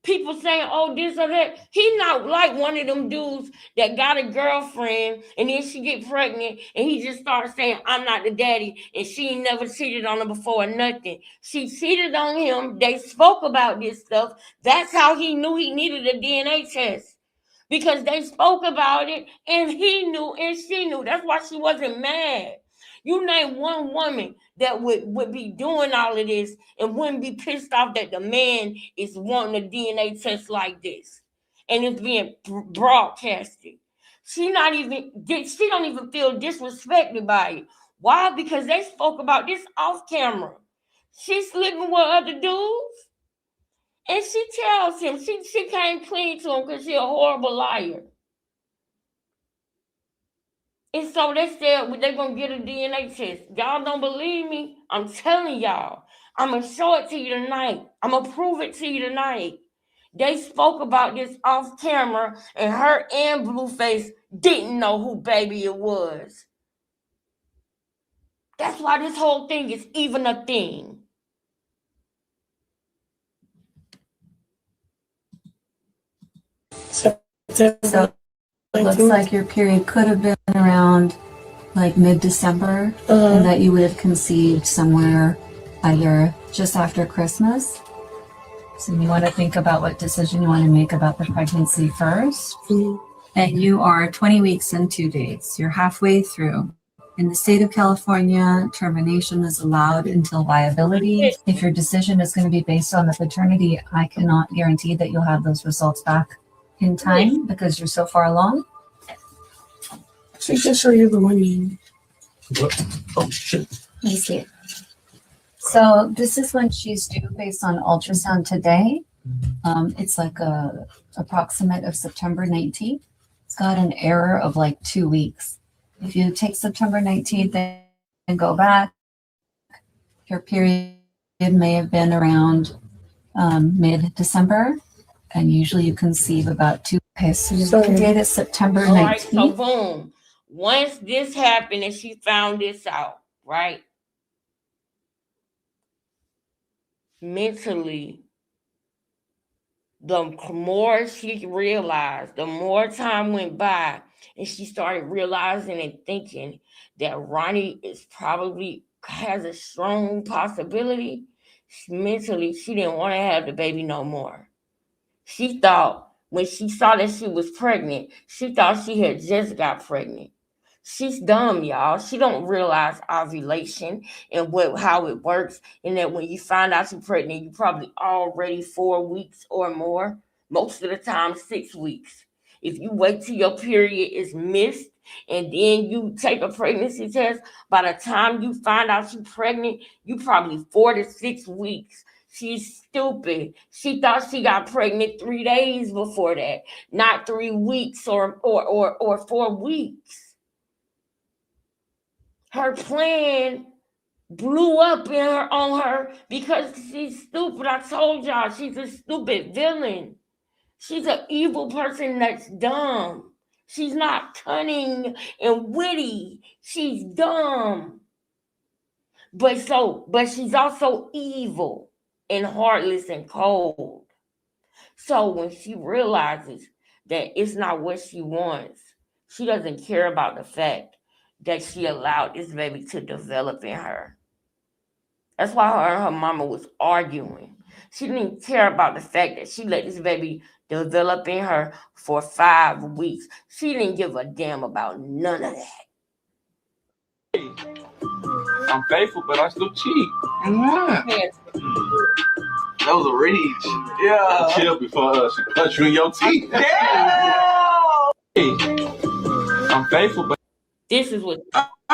People saying, oh, this or that. He not like one of them dudes that got a girlfriend and then she get pregnant and he just starts saying, I'm not the daddy, and she ain't never cheated on her before or nothing. She cheated on him. They spoke about this stuff. That's how he knew he needed a DNA test. Because they spoke about it and he knew and she knew. That's why she wasn't mad. You name one woman that would be doing all of this and wouldn't be pissed off that the man is wanting a DNA test like this and it's being broadcasted. She don't even feel disrespected by it. Why? Because they spoke about this off camera. She's sleeping with other dudes. And she tells him, she came clean to him because she's a horrible liar. And so they said they're going to get a DNA test. Y'all don't believe me? I'm telling y'all. I'm going to show it to you tonight. I'm going to prove it to you tonight. They spoke about this off camera, and her and Blueface didn't know who baby it was. That's why this whole thing is even a thing. So it looks like your period could have been around like mid-December, and that you would have conceived somewhere either just after Christmas. So you want to think about what decision you want to make about the pregnancy first. And you are 20 weeks and 2 days. You're halfway through. In the state of California, termination is allowed until viability. If your decision is going to be based on the paternity, I cannot guarantee that you'll have those results back in time because you're so far along. She just show you the money. Oh shit. Let me see it. So this is when she's due based on ultrasound today. It's like a approximate of September 19th. It's got an error of like 2 weeks. If you take September 19th and go back, your period may have been around mid-December, and usually you conceive about 2 days. So the date is September 19th. All right, so boom. Once this happened and she found this out, right? Mentally, the more she realized, the more time went by, and she started realizing and thinking that Ronnie is probably has a strong possibility. Mentally, she didn't want to have the baby no more. She thought when she saw that she was pregnant, she thought she had just got pregnant. She's dumb, y'all. She don't realize ovulation and how it works, and that when you find out you're pregnant, you're probably already 4 weeks or more. Most of the time, 6 weeks. If you wait till your period is missed and then you take a pregnancy test, by the time you find out you're pregnant, you probably 4 to 6 weeks. She's stupid. She thought she got pregnant 3 days before that, not 3 weeks or 4 weeks. Her plan blew up on her because she's stupid. I told y'all, she's a stupid villain. She's an evil person that's dumb. She's not cunning and witty. She's dumb. But she's also evil and heartless and cold. So when she realizes that it's not what she wants, she doesn't care about the fact that she allowed this baby to develop in her. That's why her and her mama was arguing. She didn't care about the fact that she let this baby develop in her for 5 weeks. She didn't give a damn about none of that. I'm faithful, but I still cheat. That was a reach. Yeah. Chill before she punch you in your teeth. Yeah. I'm faithful, but this is what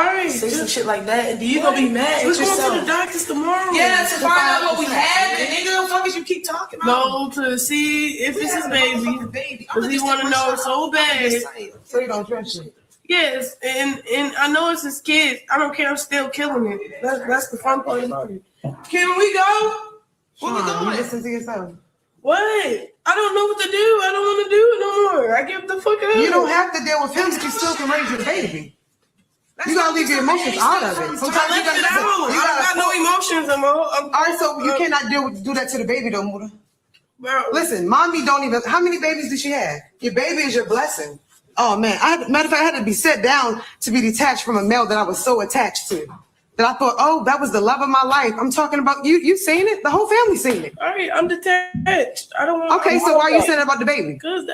right, say some shit like that, and then you gonna be mad at yourself. We're going to the doctors tomorrow. Yeah, to find out what we have, and nigga, the fuck is you keep talking about? No, to see if it's his baby. Because we want to know so bad. So you don't trust it. Yes, and I know it's his kids. I don't care. I'm still killing it. That's the fun part about it. Can we go? Where we going? Listen to yourself. What? I don't know what to do. I don't want to do it no more. I give the fuck up. You don't have to deal with him. You still can raise your baby. You gotta leave your emotions out of it. Sometimes you got no emotions anymore. All right, so you cannot do that to the baby though, Muda. Bro. Listen, mommy don't even. How many babies did she have? Your baby is your blessing. Oh man, matter of fact, I had to be set down to be detached from a male that I was so attached to. That I thought, oh, that was the love of my life. I'm talking about you. You seen it? The whole family seen it. All right, I'm detached. I don't want. Okay, so why are you saying about the baby? Because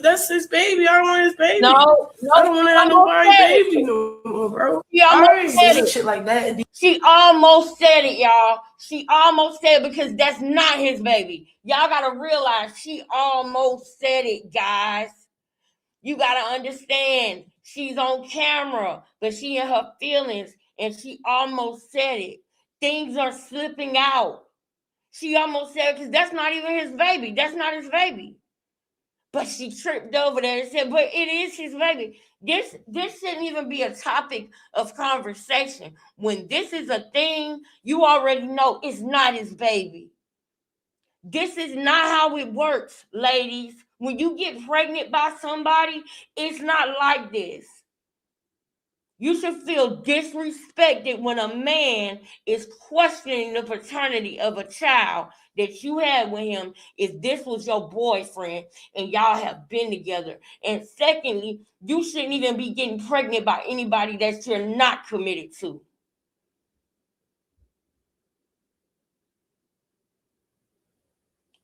that's his baby. I don't want his baby. No, I don't want to have nobody's baby no more, bro. She almost said it. Shit like that. She almost said it, y'all. She almost said it because that's not his baby. Y'all gotta realize she almost said it, guys. You gotta understand. She's on camera, but she in her feelings. And she almost said it. Things are slipping out. She almost said it because that's not even his baby. That's not his baby. But she tripped over there and said, but it is his baby. This shouldn't even be a topic of conversation. When this is a thing, you already know it's not his baby. This is not how it works, ladies. When you get pregnant by somebody, it's not like this. You should feel disrespected when a man is questioning the paternity of a child that you had with him if this was your boyfriend and y'all have been together. And secondly, you shouldn't even be getting pregnant by anybody that you're not committed to.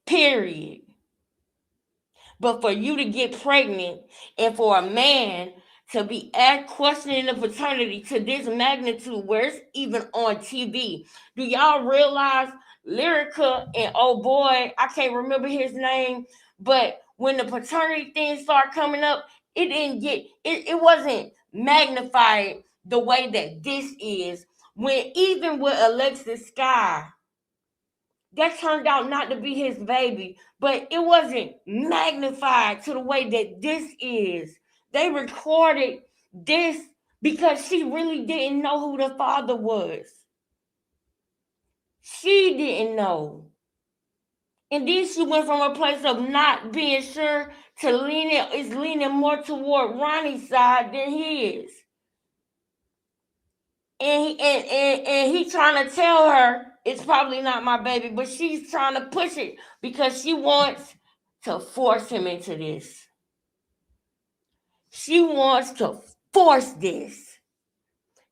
Period. But for you to get pregnant and for a man to be questioning the paternity to this magnitude where it's even on TV. Do y'all realize Lyrica and oh boy, I can't remember his name, but when the paternity thing started coming up, it wasn't magnified the way that this is. When even with Alexis Sky, that turned out not to be his baby, but it wasn't magnified to the way that this is. They recorded this because she really didn't know who the father was. She didn't know. And then she went from a place of not being sure to leaning more toward Ronnie's side than his. And he trying to tell her it's probably not my baby, but she's trying to push it because she wants to force him into this. She wants to force this.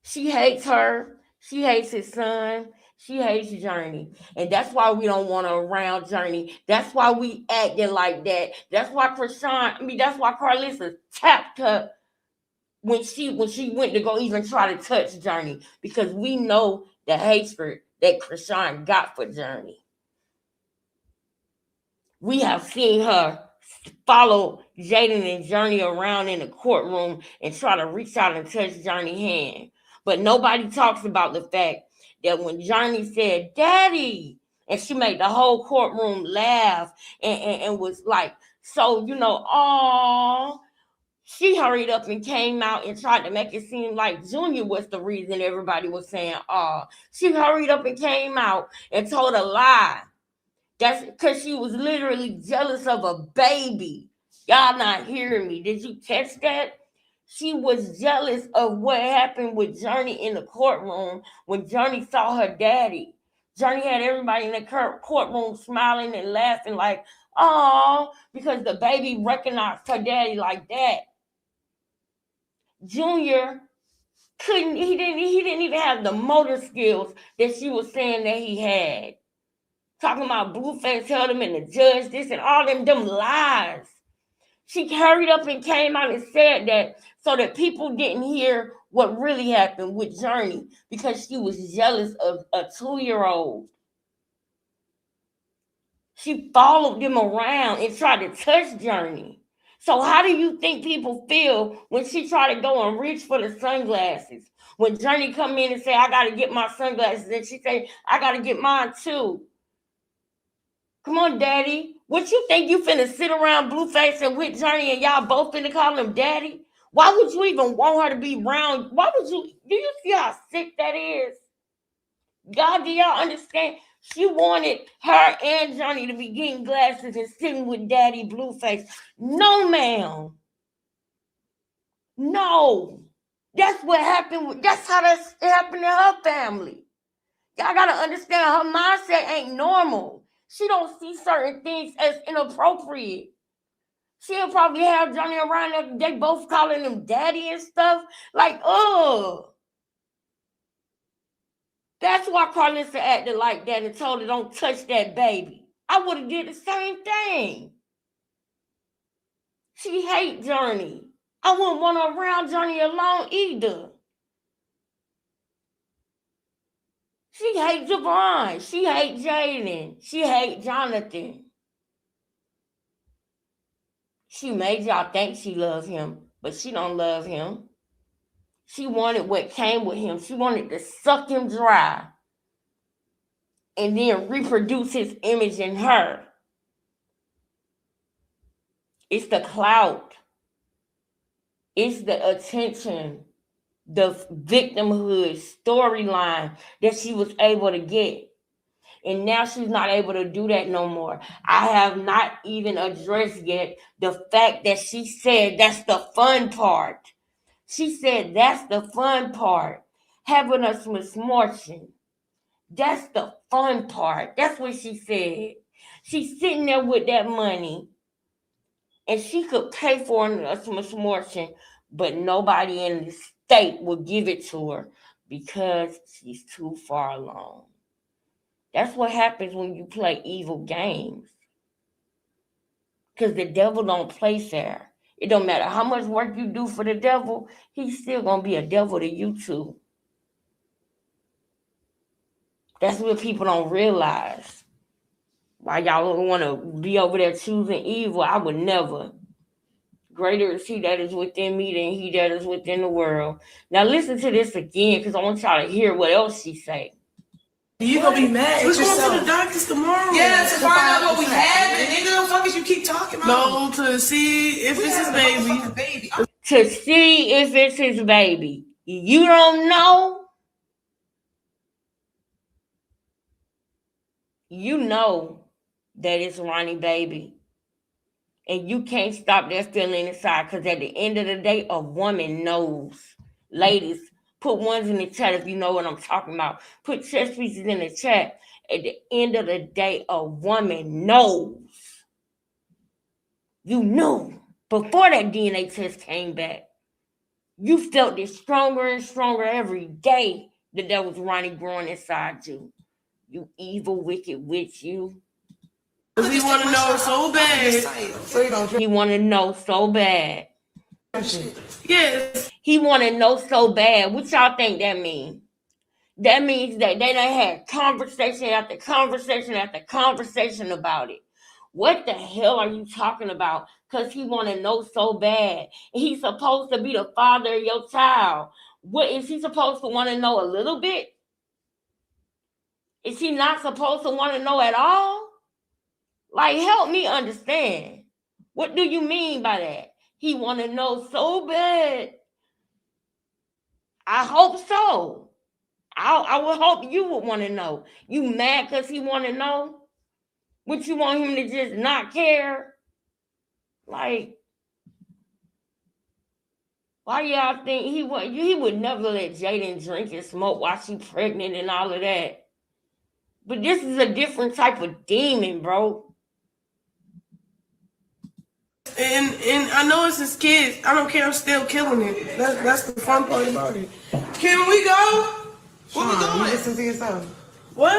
She hates her. She hates his son. She hates Journey. And that's why we don't want her around Journey. That's why we acting like that. That's why that's why Carlissa tapped her when she went to go even try to touch Journey. Because we know the hatred that Krishan got for Journey. We have seen her follow Jaden and Journey around in the courtroom and try to reach out and touch Journey's hand. But nobody talks about the fact that when Journey said, Daddy, and she made the whole courtroom laugh and was like, so, aww, she hurried up and came out and tried to make it seem like Junior was the reason everybody was saying, aww. She hurried up and came out and told a lie. That's because she was literally jealous of a baby. Y'all not hearing me. Did you catch that? She was jealous of what happened with Journey in the courtroom when Journey saw her daddy. Journey had everybody in the courtroom smiling and laughing like, oh, because the baby recognized her daddy like that. Junior he didn't even have the motor skills that she was saying that he had. Talking about Blueface held him and the judge, this and all them lies. She hurried up and came out and said that so that people didn't hear what really happened with Journey because she was jealous of a 2-year-old. She followed them around and tried to touch Journey. So how do you think people feel when she tried to go and reach for the sunglasses? When Journey come in and say, I got to get my sunglasses, and she say, I got to get mine too. Come on, Daddy. What you think you finna sit around Blueface and with Journey and y'all both finna call him Daddy? Why would you even want her to be around? Why would you? Do you see how sick that is? God, do y'all understand? She wanted her and Johnny to be getting glasses and sitting with Daddy Blueface. No, ma'am. No. That's what happened. That's how that happened in her family. Y'all gotta understand her mindset ain't normal. She don't see certain things as inappropriate. She'll probably have Johnny around there. They both calling him daddy and stuff. Like, that's why Carlissa acted like that and told her don't touch that baby. I would have did the same thing. She hate Journey. I wouldn't want her around Journey alone either. She hate Javon. She hate Jaden. She hate Jonathan. She made y'all think she loves him, but she don't love him. She wanted what came with him. She wanted to suck him dry and then reproduce his image in her. It's the clout. It's the attention, the victimhood storyline that she was able to get. And now she's not able to do that no more. I have not even addressed yet the fact that she said that's the fun part. She said that's the fun part. Having us misfortune. That's the fun part. That's what she said. She's sitting there with that money and she could pay for us misfortune, but nobody in the state will give it to her because she's too far along. That's what happens when you play evil games. Because the devil don't play fair. It don't matter how much work you do for the devil, he's still going to be a devil to you too. That's what people don't realize. Why y'all don't want to be over there choosing evil? I would never. Greater is he that is within me than he that is within the world. Now listen to this again because I want y'all to hear what else she say. You gonna be mad? We're going to the doctors tomorrow. Yeah, to find out what we have, and nigga, the fuck is you keep talking about? No, to see if it's his baby. To see if it's his baby. You don't know? You know that it's Ronnie baby. And you can't stop that feeling inside because at the end of the day, a woman knows. Ladies, put ones in the chat if you know what I'm talking about. Put chess pieces in the chat. At the end of the day, a woman knows. You knew before that DNA test came back. You felt it stronger and stronger every day that was Ronnie growing inside you. You evil, wicked witch, you. Because he want to know so bad. He want to know so bad. Yes. He want to know so bad. What y'all think that means? That means that they done had conversation after conversation after conversation about it. What the hell are you talking about? Because he want to know so bad. He's supposed to be the father of your child. What is he supposed to want to know a little bit? Is he not supposed to want to know at all? Like, help me understand. What do you mean by that? He want to know so bad. I hope so. I would hope you would want to know. You mad because he want to know? Would you want him to just not care? Like, why y'all think he would never let Jaden drink and smoke while she's pregnant and all of that? But this is a different type of demon, bro. And I know it's his kids. I don't care. I'm still killing it. That's the fun part about it. Can we go? Where we going? Listen to yourself. What?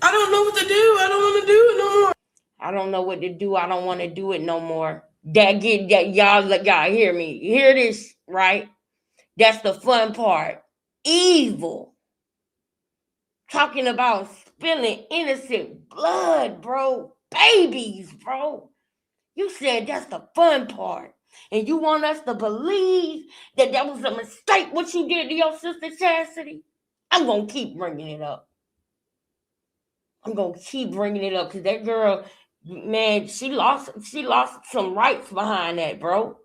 I don't know what to do. I don't want to do it no more. I don't know what to do. I don't want to do it no more. That y'all hear me. You hear this, right? That's the fun part. Evil. Talking about spilling innocent blood, bro. Babies, bro. You said that's the fun part. And you want us to believe that was a mistake what you did to your sister Chastity? I'm going to keep bringing it up. I'm going to keep bringing it up because that girl, man, she lost some rights behind that, bro.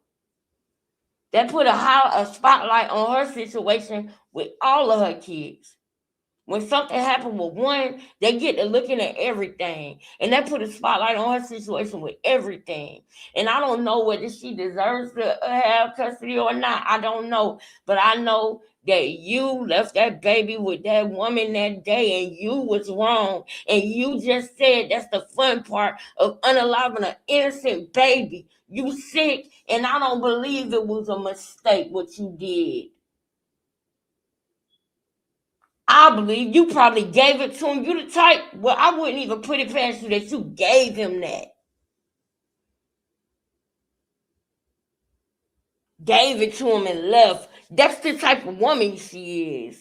That put a spotlight on her situation with all of her kids. When something happened with one, they get to looking at everything. And that put a spotlight on her situation with everything. And I don't know whether she deserves to have custody or not. I don't know. But I know that you left that baby with that woman that day and you was wrong. And you just said that's the fun part of unaliving an innocent baby. You sick, and I don't believe it was a mistake what you did. I believe you probably gave it to him. You the type, well, I wouldn't even put it past you that you gave him that. Gave it to him and left. That's the type of woman she is.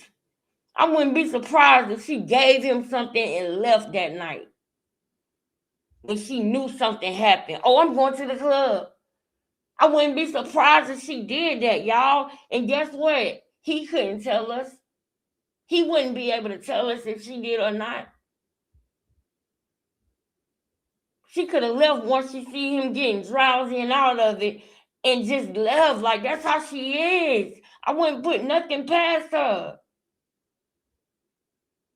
I wouldn't be surprised if she gave him something and left that night. When she knew something happened. Oh, I'm going to the club. I wouldn't be surprised if she did that, y'all. And guess what? He couldn't tell us. He wouldn't be able to tell us if she did or not. She could have left once she see him getting drowsy and out of it and just left. Like, that's how she is. I wouldn't put nothing past her.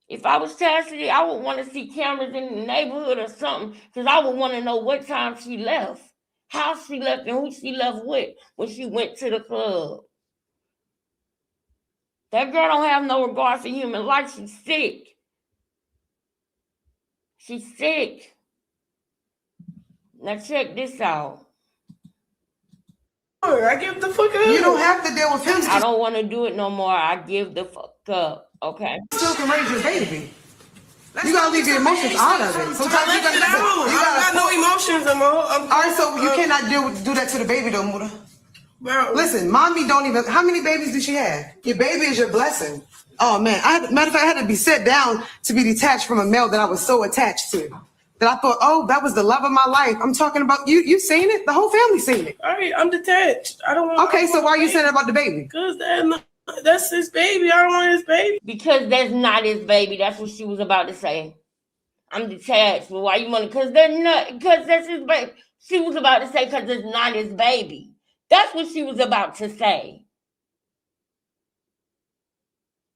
If I was Chastity, I would want to see cameras in the neighborhood or something because I would want to know what time she left, how she left, and who she left with when she went to the club. That girl don't have no regard for human life. She's sick. She's sick. Now check this out. I give the fuck up. You don't have to deal with him. I don't want to do it no more. I give the fuck up. Okay. Still can raise your baby. You gotta leave your emotions out of it. Sometimes you gotta. I got no emotions no more. All right, so you cannot do that to the baby though, Muda. Bro. Listen, mommy don't even. How many babies did she have? Your baby is your blessing. Oh man, matter of fact, I had to be set down to be detached from a male that I was so attached to. That I thought, oh, that was the love of my life. I'm talking about you. You seen it? The whole family seen it. All right, I'm detached. I don't want. Okay, so why are you saying that about the baby? Because that's his baby. I don't want his baby. Because that's not his baby. That's what she was about to say. I'm detached. But why you want to? Because that's his baby. She was about to say because it's not his baby. That's what she was about to say.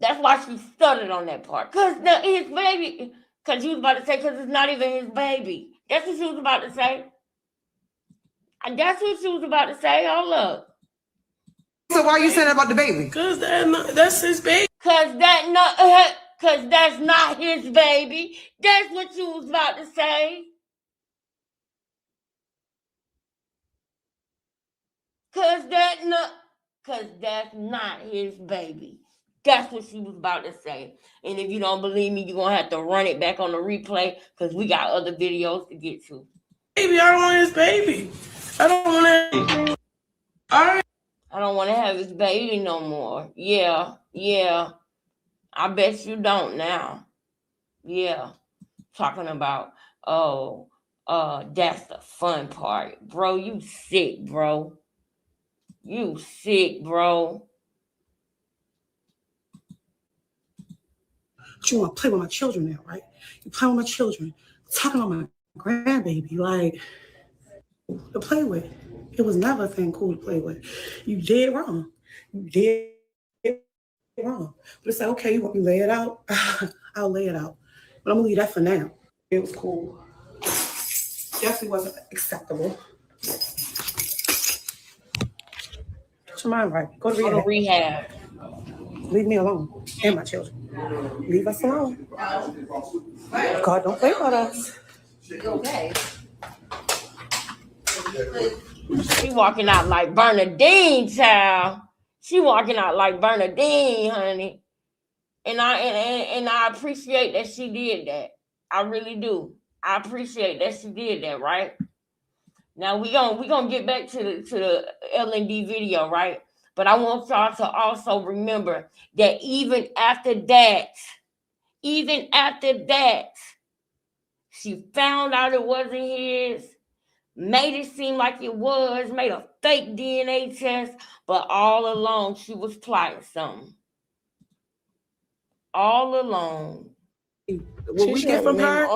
That's why she stuttered on that part. Because his baby. Because she was about to say because it's not even his baby. That's what she was about to say. And that's what she was about to say. Hold up. So why are you saying that about the baby? Because that's his baby. Because that's not his baby. That's what you was about to say. Because that's not his baby. That's what she was about to say. And if you don't believe me, you're going to have to run it back on the replay because we got other videos to get to. Baby, I don't want his baby. I don't want to. All right. I don't want to have his baby no more. Yeah. I bet you don't now. Yeah. Talking about, that's the fun part. Bro, you sick, bro. You sick, bro. You want to play with my children now, right? You play with my children. Talking about my grandbaby, like, to play with. It was never a thing cool to play with. You did wrong. You did wrong. But it's like, okay, you want me to lay it out? I'll lay it out. But I'm going to leave that for now. It was cool. Definitely wasn't acceptable. Get your mind right. Go to rehab. Leave me alone and my children. Leave us alone. God don't play about us. Okay. She walking out like Bernadine, child. She walking out like Bernadine, honey. And I appreciate that she did that. I really do. I appreciate that she did that, right? Now we gonna get back to the L&D video, right? But I want y'all to also remember that even after that, she found out it wasn't his. made it seem like it was, made a fake DNA test, but all along she was plotting something. All along. What we get from her,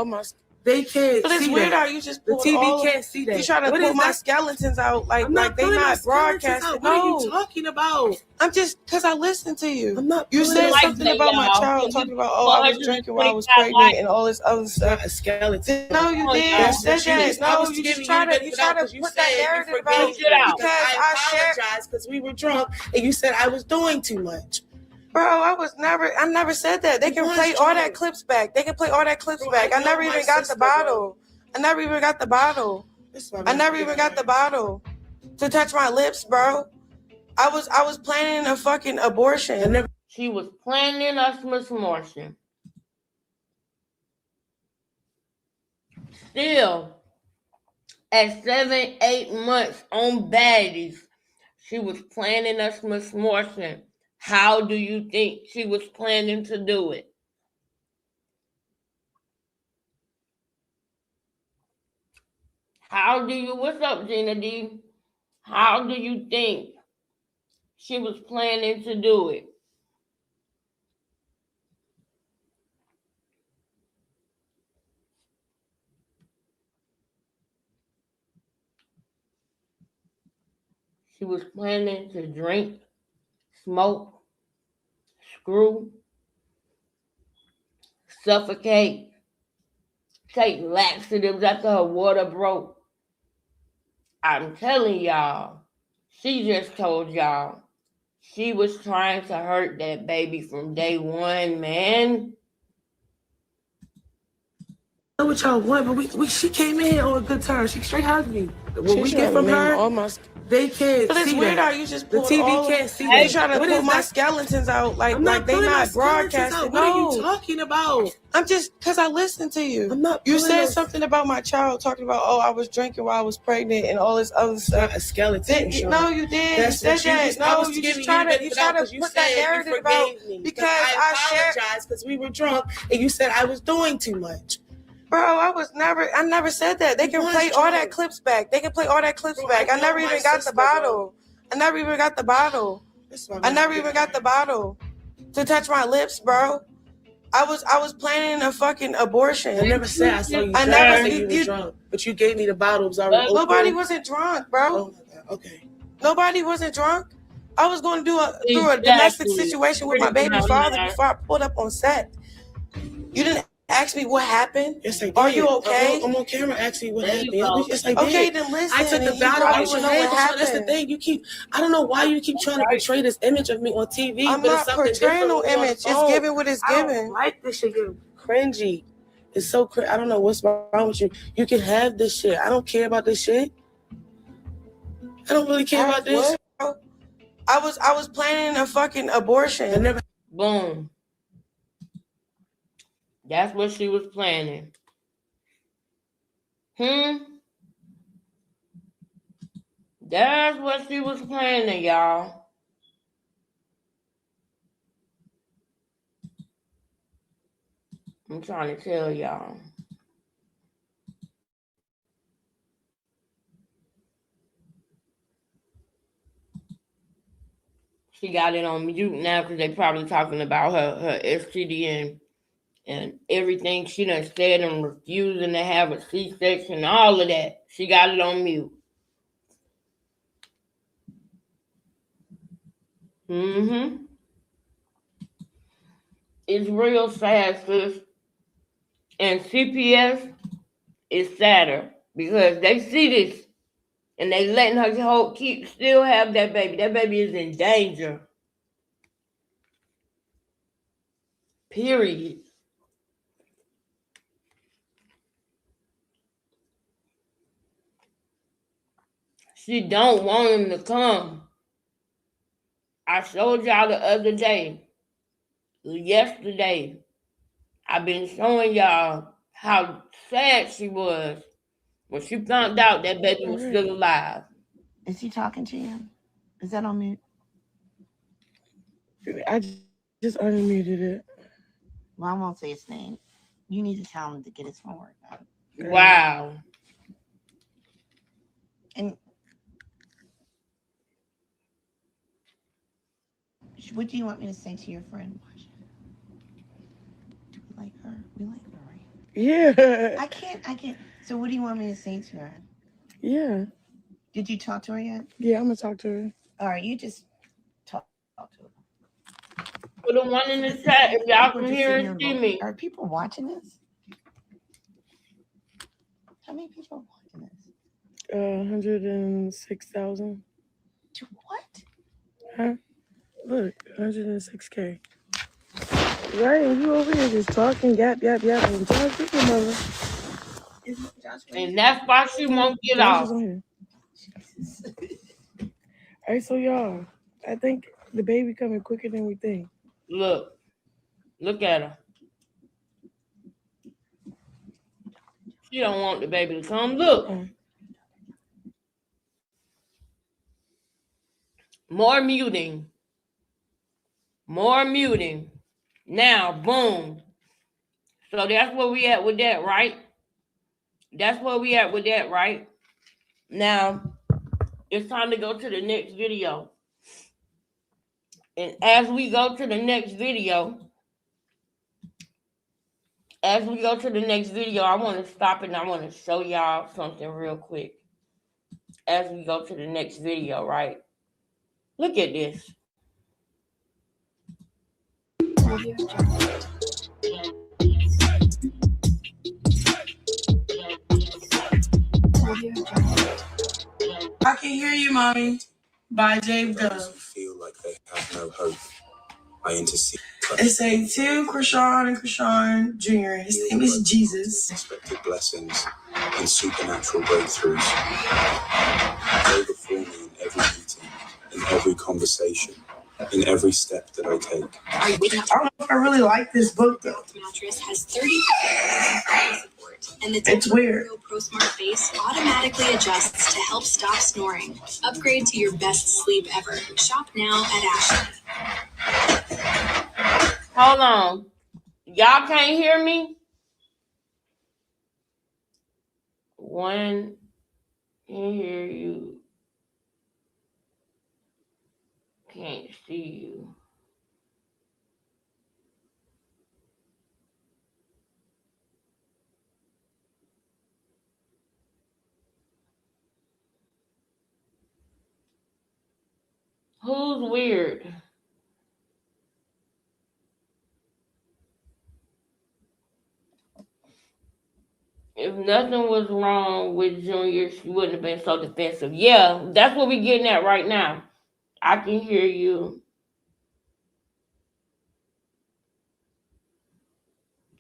they can't But it's see weird that. how you just The pulled TV all can't see that. You try to pull my skeletons out like they not broadcasting. What are you talking about? I'm just because I listened to you. I'm not. You said like something that, about my y'all. child, talking about I was drinking while I was pregnant and all this other stuff. A skeleton. No, you Oh, did. y'all. You said that. I No, was you just giving try you the to put that narrative about Get out. because I I shared. apologized because we were drunk and you said I was doing too much. Bro, I never said that. They can play all that clips back. They can play all that clips back. I never even got the bottle. I never even got the bottle. I never even got the bottle to touch my lips, bro. I was planning a fucking abortion. She was planning a Smith abortion. Still, at 7, 8 months on baddies, she was planning a Smith abortion. How do you think she was planning to do it? What's up, Gina D? How do you think she was planning to do it? She was planning to drink, smoke, screw, suffocate, take laxatives after her water broke. I'm telling y'all, she just told y'all she was trying to hurt that baby from day one, man. I know what y'all want, but she came in on good terms. She straight hugged me. What we get from her, they can't But it's see weird that. how you just The pulled TV can't see You that. try to What pull is my that? skeletons out like I'm not they pulling not those skeletons broadcasting. out. What are you talking about? I'm just because I listened to you. I'm not. You said those... something about my child, talking about I was drinking while I was pregnant and all this other stuff. A skeleton. No, you did. That's you said that. No, you just try to put that narrative about because I apologized because we were drunk and you said I was doing too much. Bro, I never said that. They can play all that clips back. They can play all that clips back. I never even got the bottle. I never even got the bottle. I never even got the bottle to touch my lips, bro. I was planning a fucking abortion. I never said I saw you. I never said you were drunk, but you gave me the bottle. It was already Nobody wasn't drunk, bro. Oh my god. Okay. Nobody wasn't drunk. I was going to through a domestic situation with my baby father before I pulled up on set. You didn't ask me what happened. Yes, I did. Are you okay? I'm on camera asking what happened. Yes, I did. Okay, then listen. I took the bottle out your hand. That's the thing. I don't know why you keep trying to portray this image of me on TV. I'm but not it's something portraying no different image. It's giving what it's giving. I don't like this shit. You're cringy. It's so cringy. I don't know what's wrong with you. You can have this shit. I don't care about this shit. I don't really care about this. I was planning a fucking abortion. Boom. That's what she was planning. That's what she was planning, y'all. I'm trying to tell y'all. She got it on mute now because they probably talking about her STD and everything she done said and refusing to have a C-section, all of that. She got it on mute. It's real sad, sis. And CPS is sadder because they see this and they letting her still have that baby. That baby is in danger. Period. She don't want him to come. I showed y'all the other day, yesterday. I've been showing y'all how sad she was when she found out that baby was still alive. Is he talking to you? Is that on mute? I just unmuted it. Well, I won't say his name. You need to tell him to get his homework out. Wow. What? Wow. And what do you want me to say to your friend? Do we like her? We like her, right? Yeah. I can't. So what do you want me to say to her? Yeah. Did you talk to her yet? Yeah, I'm gonna talk to her. All right, you just talk to her. Put the one in the chat if y'all can hear and see me. Are people watching this? How many people are watching this? 106,000. To what? Huh? Look, 106K. Right, and you over here just talking, yap, and Josh, get your mother. And that's why she won't get Josh off. is on here. All right, so y'all, I think the baby coming quicker than we think. Look at her. She don't want the baby to come. Look. More muting. Now, boom. So that's where we at with that, right? Now, it's time to go to the next video. And as we go to the next video, I want to stop and I want to show y'all something real quick. As we go to the next video, right? Look at this. I Can Hear You, Mommy by J Dove. Feel like they have no hope. I intercede. It's a to Krishan and Krishan Jr. His name is Jesus. Unexpected blessings and supernatural breakthroughs. Go before me in every meeting, in every conversation, in every step that I take. I don't know if I really like this book though. Mattress has 30 support, and the It's weird. Pro Smart Base automatically adjusts to help stop snoring. Upgrade to your best sleep ever. Shop now at Ashley. Hold on. Y'all can't hear me? One can hear you. Can't see you. Who's weird? If nothing was wrong with Junior, she wouldn't have been so defensive. Yeah, that's what we're getting at right now. I can hear you.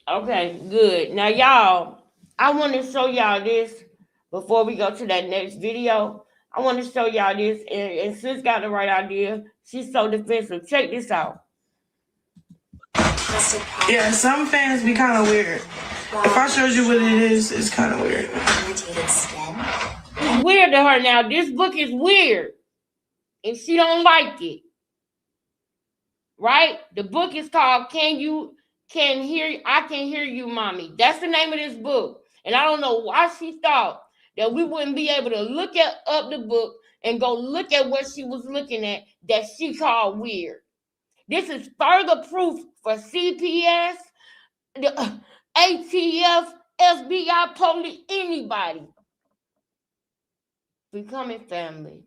Okay, good. Now, y'all, I want to show y'all this before we go to that next video. I want to show y'all this, and Sis got the right idea. She's so defensive. Check this out. Yeah, some fans be kind of weird. If I showed you what it is, it's kind of weird. It's weird to her now. This book is weird, and she don't like it. Right? The book is called I Can Hear You, Mommy. That's the name of this book. And I don't know why she thought that we wouldn't be able to look up the book and go look at what she was looking at that she called weird. This is further proof for CPS, the ATF, FBI, police, anybody. Becoming family.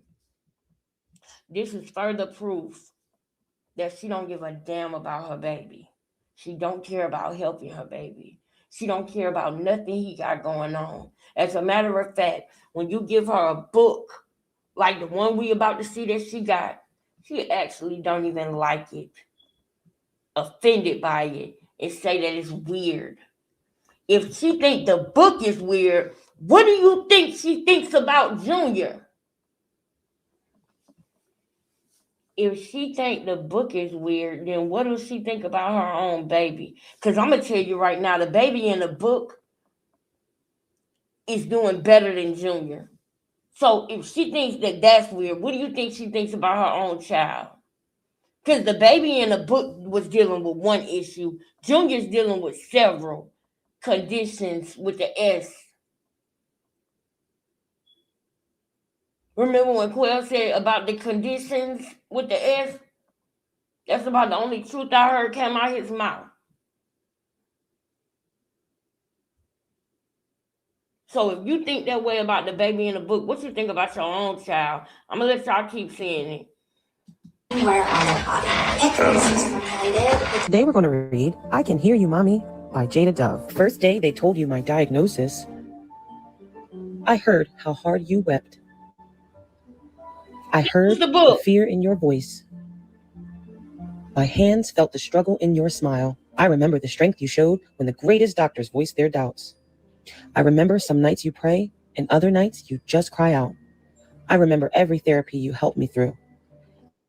This is further proof that she don't give a damn about her baby. She don't care about helping her baby. She don't care about nothing he got going on. As a matter of fact, when you give her a book like the one we about to see that she got, she actually don't even like it, offended by it, and say that it's weird. If she think the book is weird, what do you think she thinks about Junior? If she think the book is weird, then what does she think about her own baby? Because I'm going to tell you right now, the baby in the book is doing better than Junior. So if she thinks that that's weird, what do you think she thinks about her own child? Because the baby in the book was dealing with one issue. Junior's dealing with several conditions with the S. Remember when Quell said about the conditions with the S? That's about the only truth I heard came out his mouth. So if you think that way about the baby in the book, what you think about your own child? I'm gonna let y'all keep saying it. Today we're going to read I Can Hear You, Mommy by Jada Dove. First day they told you my diagnosis, I heard how hard you wept. I heard the fear in your voice. My hands felt the struggle in your smile. I remember the strength you showed when the greatest doctors voiced their doubts. I remember some nights you pray and other nights you just cry out. I remember every therapy you helped me through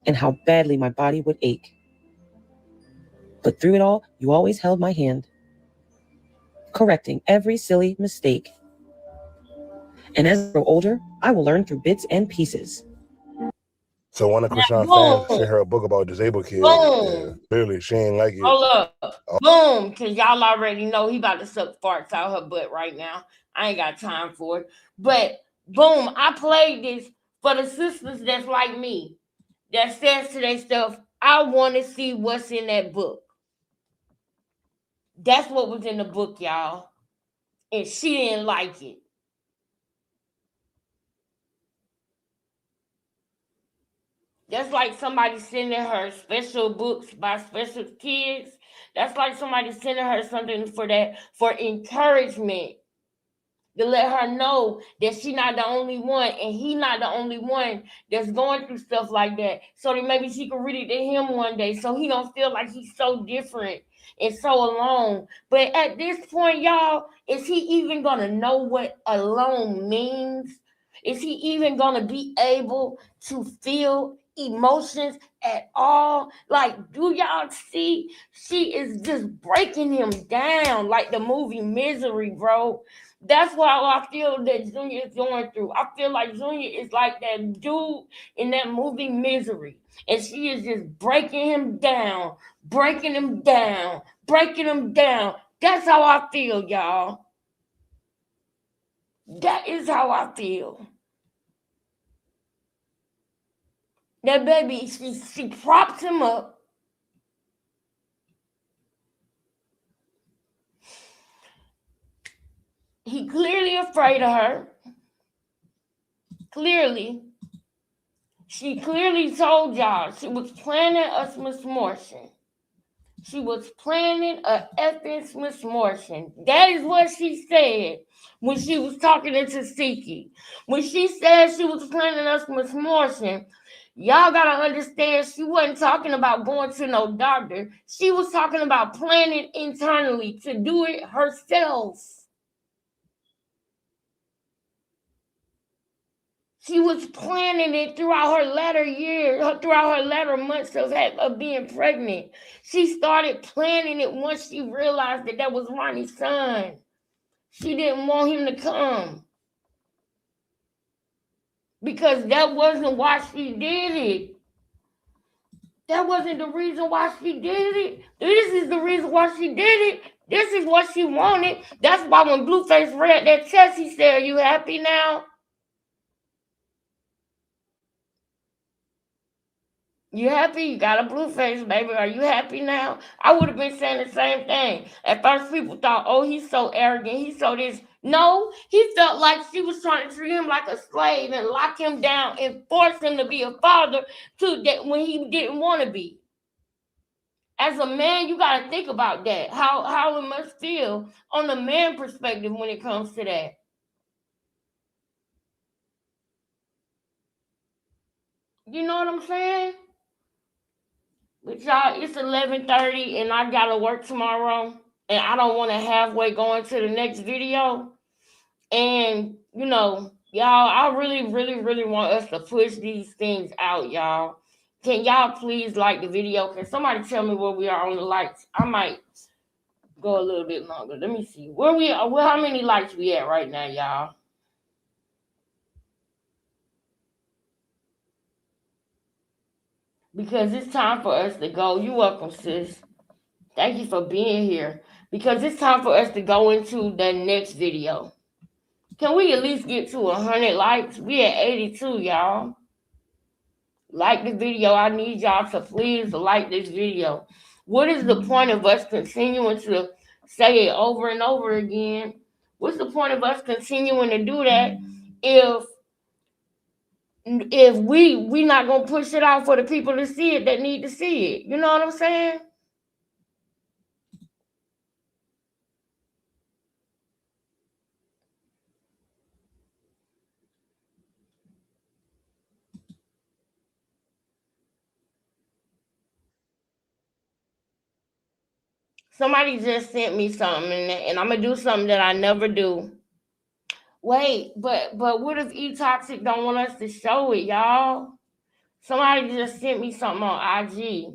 and how badly my body would ache. But through it all, you always held my hand, correcting every silly mistake. And as I grow older, I will learn through bits and pieces. So one of Krishan's fans sent her a book about disabled kids. And clearly, she ain't like it. Hold up. Boom. Because y'all already know he about to suck farts out her butt right now. I ain't got time for it. But, boom, I played this for the sisters that's like me, that says to themselves, I want to see what's in that book. That's what was in the book, y'all. And she didn't like it. That's like somebody sending her special books by special kids. That's like somebody sending her something for encouragement, to let her know that she's not the only one and he not the only one that's going through stuff like that. So that maybe she can read it to him one day so he don't feel like he's so different and so alone. But at this point, y'all, is he even going to know what alone means? Is he even going to be able to feel emotions at all? Like, do y'all see? She is just breaking him down like the movie Misery, bro. That's what I feel that Junior is going through. I feel like Junior is like that dude in that movie Misery. And she is just breaking him down, breaking him down, breaking him down. That's how I feel, y'all. That is how I feel. That baby, she props him up. He clearly afraid of her. Clearly. She clearly told y'all she was planning a misfortune. She was planning a effing misfortune. That is what she said when she was talking to Tasiki. When she said she was planning a misfortune, y'all gotta understand she wasn't talking about going to no doctor. She was talking about planning internally to do it herself. She was planning it throughout her latter years, throughout her latter months of being pregnant. She started planning it once she realized that was Ronnie's son. She didn't want him to come. Because that wasn't why she did it. That wasn't the reason why she did it. This is the reason why she did it. This is what she wanted. That's why when Blueface read that test, he said, "Are you happy now? You happy? You got a blue face, baby. Are you happy now?" I would have been saying the same thing. At first, people thought, "Oh, he's so arrogant. He's so this." No, he felt like she was trying to treat him like a slave and lock him down and force him to be a father to that when he didn't want to be. As a man, you got to think about that. How it must feel on the man perspective when it comes to that. You know what I'm saying? But y'all, it's 11:30 and I gotta work tomorrow, and I don't want to halfway go into the next video. And you know, y'all, I really, really, really want us to push these things out, y'all. Can y'all please like the video? Can somebody tell me where we are on the likes? I might go a little bit longer. Let me see where we are. Well, how many likes we at right now, y'all? Because it's time for us to go. You're welcome, sis. Thank you for being here. Because it's time for us to go into the next video. Can we at least get to 100 likes? We at 82, y'all. Like the video. I need y'all to please like this video. What is the point of us continuing to say it over and over again? What's the point of us continuing to do that if we not gonna push it out for the people to see it that need to see it? You know what I'm saying? Somebody just sent me something, and I'm gonna do something that I never do. Wait, but what if E-Toxic don't want us to show it, y'all? Somebody just sent me something on IG,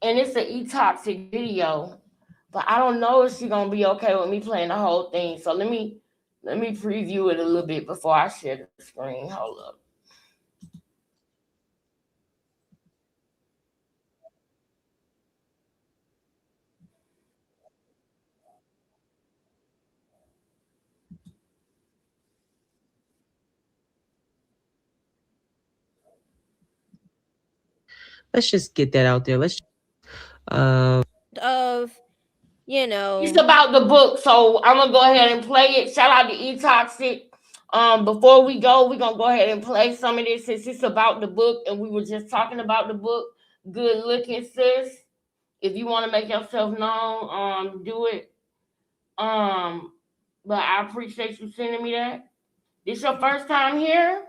and it's an E-Toxic video, but I don't know if she's gonna be okay with me playing the whole thing. So let me preview it a little bit before I share the screen. Hold up. Let's just get that out there. Let's It's about the book, so I'm gonna go ahead and play it. Shout out to E-Toxic. Before we go, we're gonna go ahead and play some of this since it's about the book and we were just talking about the book. Good looking, sis. If you want to make yourself known, do it. But I appreciate you sending me that. This your first time here?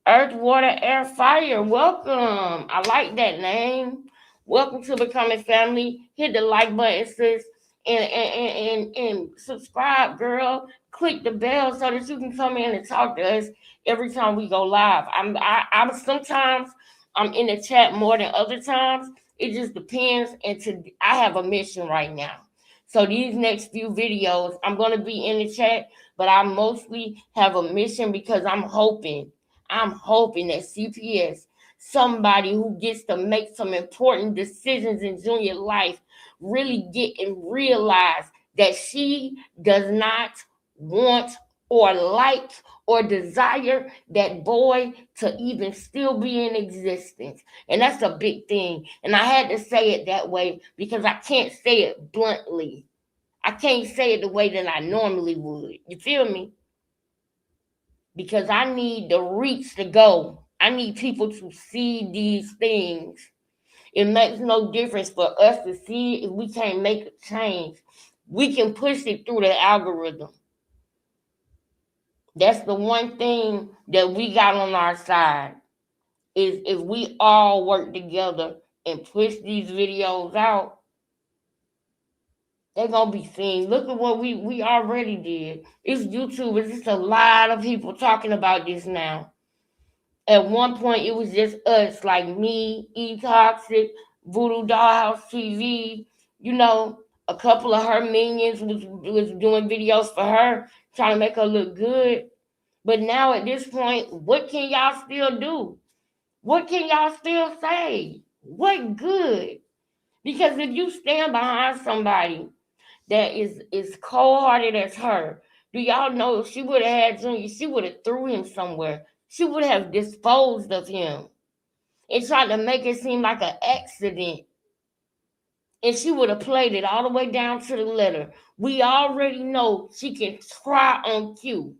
Earth, Water, Air, Fire. Welcome. I like that name. Welcome to Becoming Family. Hit the like button, sis, and subscribe, girl. Click the bell so that you can come in and talk to us every time we go live. I'm sometimes I'm in the chat more than other times. It just depends. And I have a mission right now. So these next few videos, I'm gonna be in the chat, but I mostly have a mission because I'm hoping that CPS, somebody who gets to make some important decisions in junior life, really get and realize that she does not want or like or desire that boy to even still be in existence. And that's a big thing. And I had to say it that way because I can't say it bluntly. I can't say it the way that I normally would. You feel me? Because I need the reach to go. I need people to see these things. It makes no difference for us to see if we can't make a change. We can push it through the algorithm. That's the one thing that we got on our side, is if we all work together and push these videos out, they're gonna be seen. Look at what we already did. It's YouTube. It's just a lot of people talking about this now. At one point, it was just us, like me, E-Toxic, Voodoo Dollhouse TV. You know, a couple of her minions was doing videos for her, trying to make her look good. But now at this point, what can y'all still do? What can y'all still say? What good? Because if you stand behind somebody that is cold-hearted as her, do y'all know if she would have had Junior, she would have threw him somewhere. She would have disposed of him and tried to make it seem like an accident. And she would have played it all the way down to the letter. We already know she can cry on cue.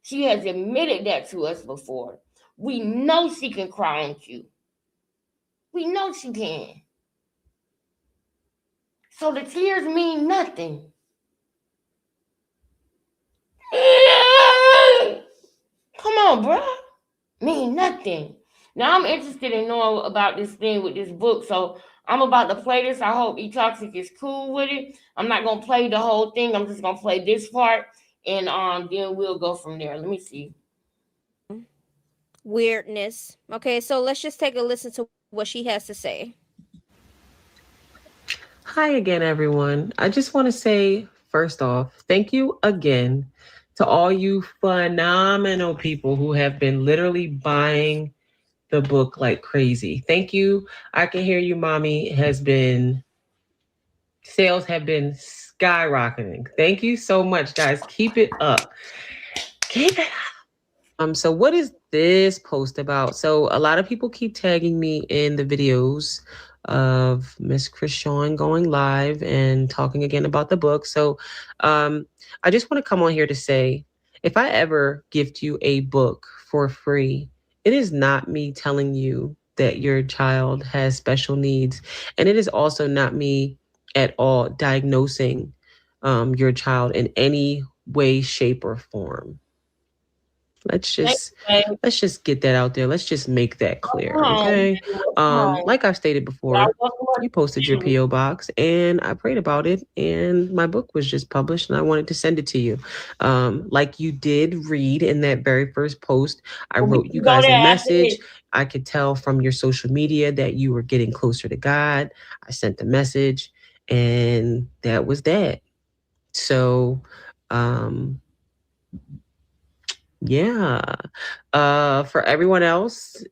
She has admitted that to us before. We know she can cry on cue. We know she can. So the tears mean nothing. Come on, bro. Mean nothing. Now I'm interested in knowing about this thing with this book, so I'm about to play this. I hope E-Toxic is cool with it. I'm not gonna play the whole thing. I'm just gonna play this part, and then we'll go from there. Let me see. Weirdness. Okay, so let's just take a listen to what she has to say. Hi again, everyone. I just want to say, first off, thank you again to all you phenomenal people who have been literally buying the book like crazy. Thank you. I Can Hear You, Mommy sales have been skyrocketing. Thank you so much, guys. Keep it up. Keep it up. So what is this post about? So a lot of people keep tagging me in the videos of Miss Christian going live and talking again about the book. So I just want to come on here to say, if I ever gift you a book for free, it is not me telling you that your child has special needs. And it is also not me at all diagnosing your child in any way, shape, or form. Let's just get that out there. Let's just make that clear, okay? Like I've stated before, you posted your PO box, and I prayed about it, and my book was just published, and I wanted to send it to you. Like you did read in that very first post, I wrote you guys a message. I could tell from your social media that you were getting closer to God. I sent the message, and that was that. So, yeah. For everyone else,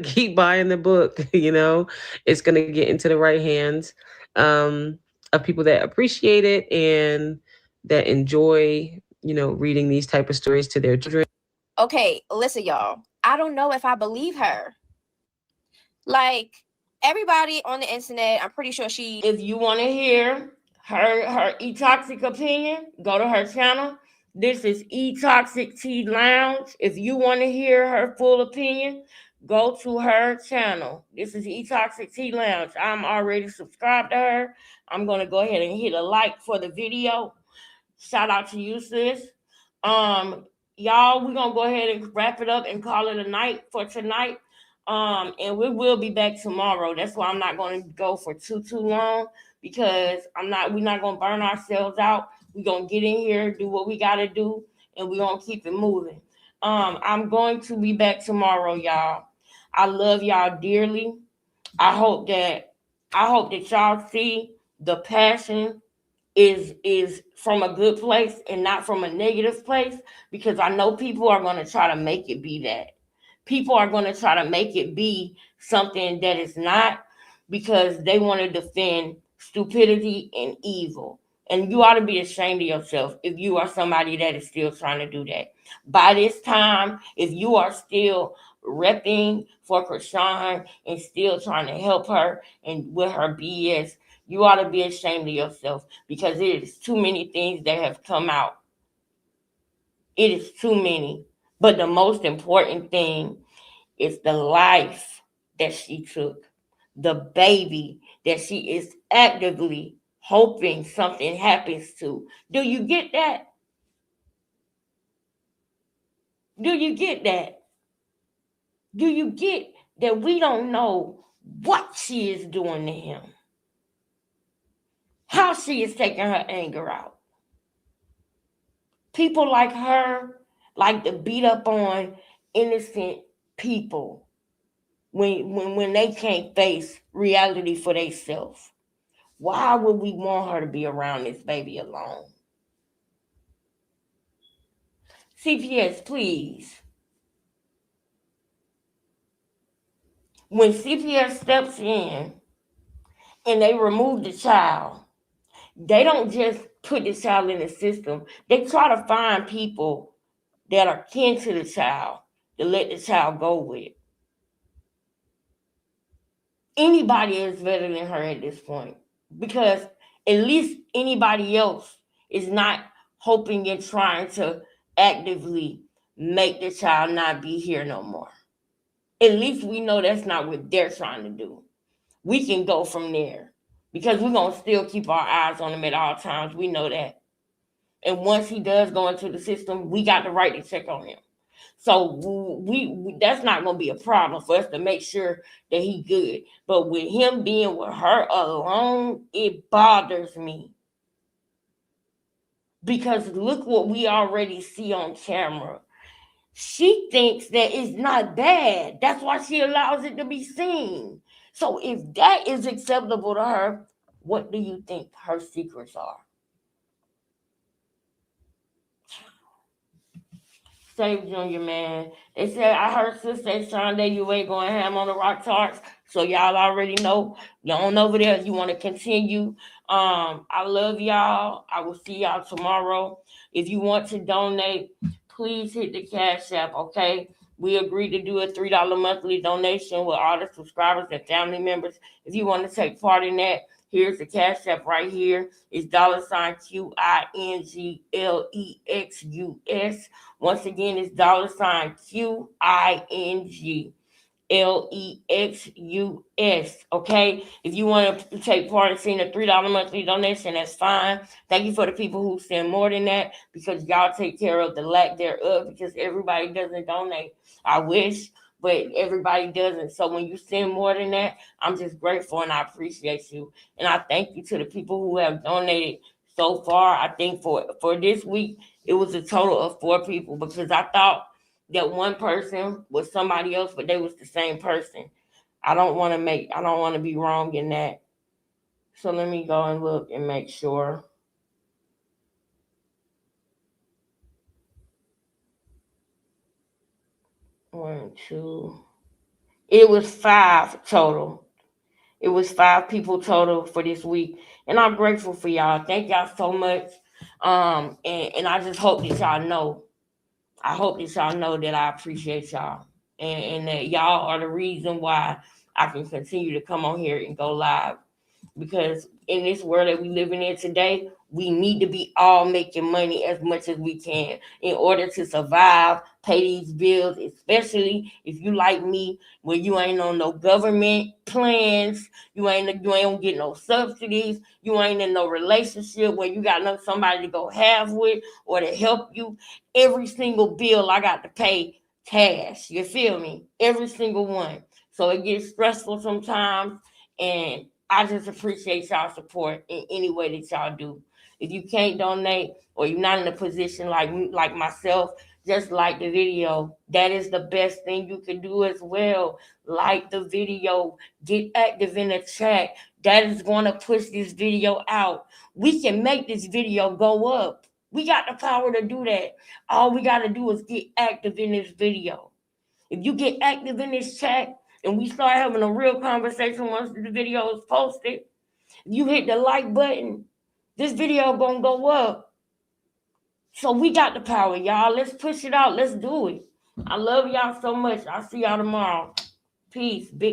keep buying the book. It's going to get into the right hands of people that appreciate it and that enjoy, reading these type of stories to their children. Okay, listen, y'all. I don't know if I believe her. Like, everybody on the internet, I'm pretty sure if you want to hear her e-toxic opinion, go to her channel. This is E-Toxic Tea Lounge. If you want to hear her full opinion, go to her channel. This is E-Toxic Tea Lounge. I'm already subscribed to her. I'm going to go ahead and hit a like for the video. Shout out to you, sis. Y'all, we're going to go ahead and wrap it up and call it a night for tonight. And we will be back tomorrow. That's why I'm not going to go for too long, because we're not going to burn ourselves out. We're going to get in here, do what we got to do, and we're going to keep it moving. I'm going to be back tomorrow, y'all. I love y'all dearly. I hope that y'all see the passion is from a good place and not from a negative place, because I know people are going to try to make it be that. People are going to try to make it be something that is not, because they want to defend stupidity and evil. And you ought to be ashamed of yourself if you are somebody that is still trying to do that. By this time, if you are still repping for Krishan and still trying to help her and with her BS, you ought to be ashamed of yourself, because it is too many things that have come out. It is too many. But the most important thing is the life that she took, the baby that she is actively hoping something happens to. Do you get that? Do you get that? Do you get that we don't know what she is doing to him? How she is taking her anger out? People like her like to beat up on innocent people when they can't face reality for themselves. Why would we want her to be around this baby alone? CPS, please. When CPS steps in and they remove the child, they don't just put the child in the system. They try to find people that are kin to the child to let the child go with. Anybody is better than her at this point, because at least anybody else is not hoping and trying to actively make the child not be here no more. At least we know that's not what they're trying to do. We can go from there, because we're going to still keep our eyes on him at all times. We know that. And once he does go into the system, we got the right to check on him. So we that's not going to be a problem for us to make sure that he's good. But with him being with her alone, it bothers me. Because look what we already see on camera. She thinks that it's not bad. That's why she allows it to be seen. So if that is acceptable to her, what do you think her secrets are? Save Junior, man. They said, I heard Sis say Sunday you ain't going ham on the rock tarts. So y'all already know. Y'all over there, you want to continue I love y'all. I will see y'all tomorrow. If you want to donate, please hit the Cash App, okay? We agreed to do a $3 monthly donation with all the subscribers and family members. If you want to take part in that, here's the Cash App right here. It's $QINGLEXUS. Once again, it's $QINGLEXUS. Okay, if you want to take part in seeing a $3 monthly donation, that's fine. Thank you for the people who send more than that, because y'all take care of the lack thereof, because everybody doesn't donate. I wish, but everybody doesn't. So when you send more than that, I'm just grateful and I appreciate you. And I thank you to the people who have donated so far. I think for this week it was a total of 4 people, because I thought that one person was somebody else, but they was the same person. I don't want to be wrong in that. So let me go and look and make sure. One, two. It was 5 total. It was 5 people total for this week. And I'm grateful for y'all. Thank y'all so much. And I just hope that y'all know. I hope that y'all know that I appreciate y'all. And that y'all are the reason why I can continue to come on here and go live. Because in this world that we living in today, we need to be all making money as much as we can in order to survive, pay these bills, especially if you like me, where you ain't on no government plans, you ain't get no subsidies, you ain't in no relationship where you got somebody to go have with or to help you. Every single bill I got to pay cash. You feel me? Every single one. So it gets stressful sometimes, and I just appreciate y'all support in any way that y'all do. If you can't donate or you're not in a position like myself, just like the video. That is the best thing you can do as well. Like the video, get active in the chat. That is going to push this video out. We can make this video go up. We got the power to do that. All we got to do is get active in this video. If you get active in this chat and we start having a real conversation once the video is posted, you hit the like button, this video gonna go up. So we got the power, y'all. Let's push it out. Let's do it. I love y'all so much. I'll see y'all tomorrow. Peace. Big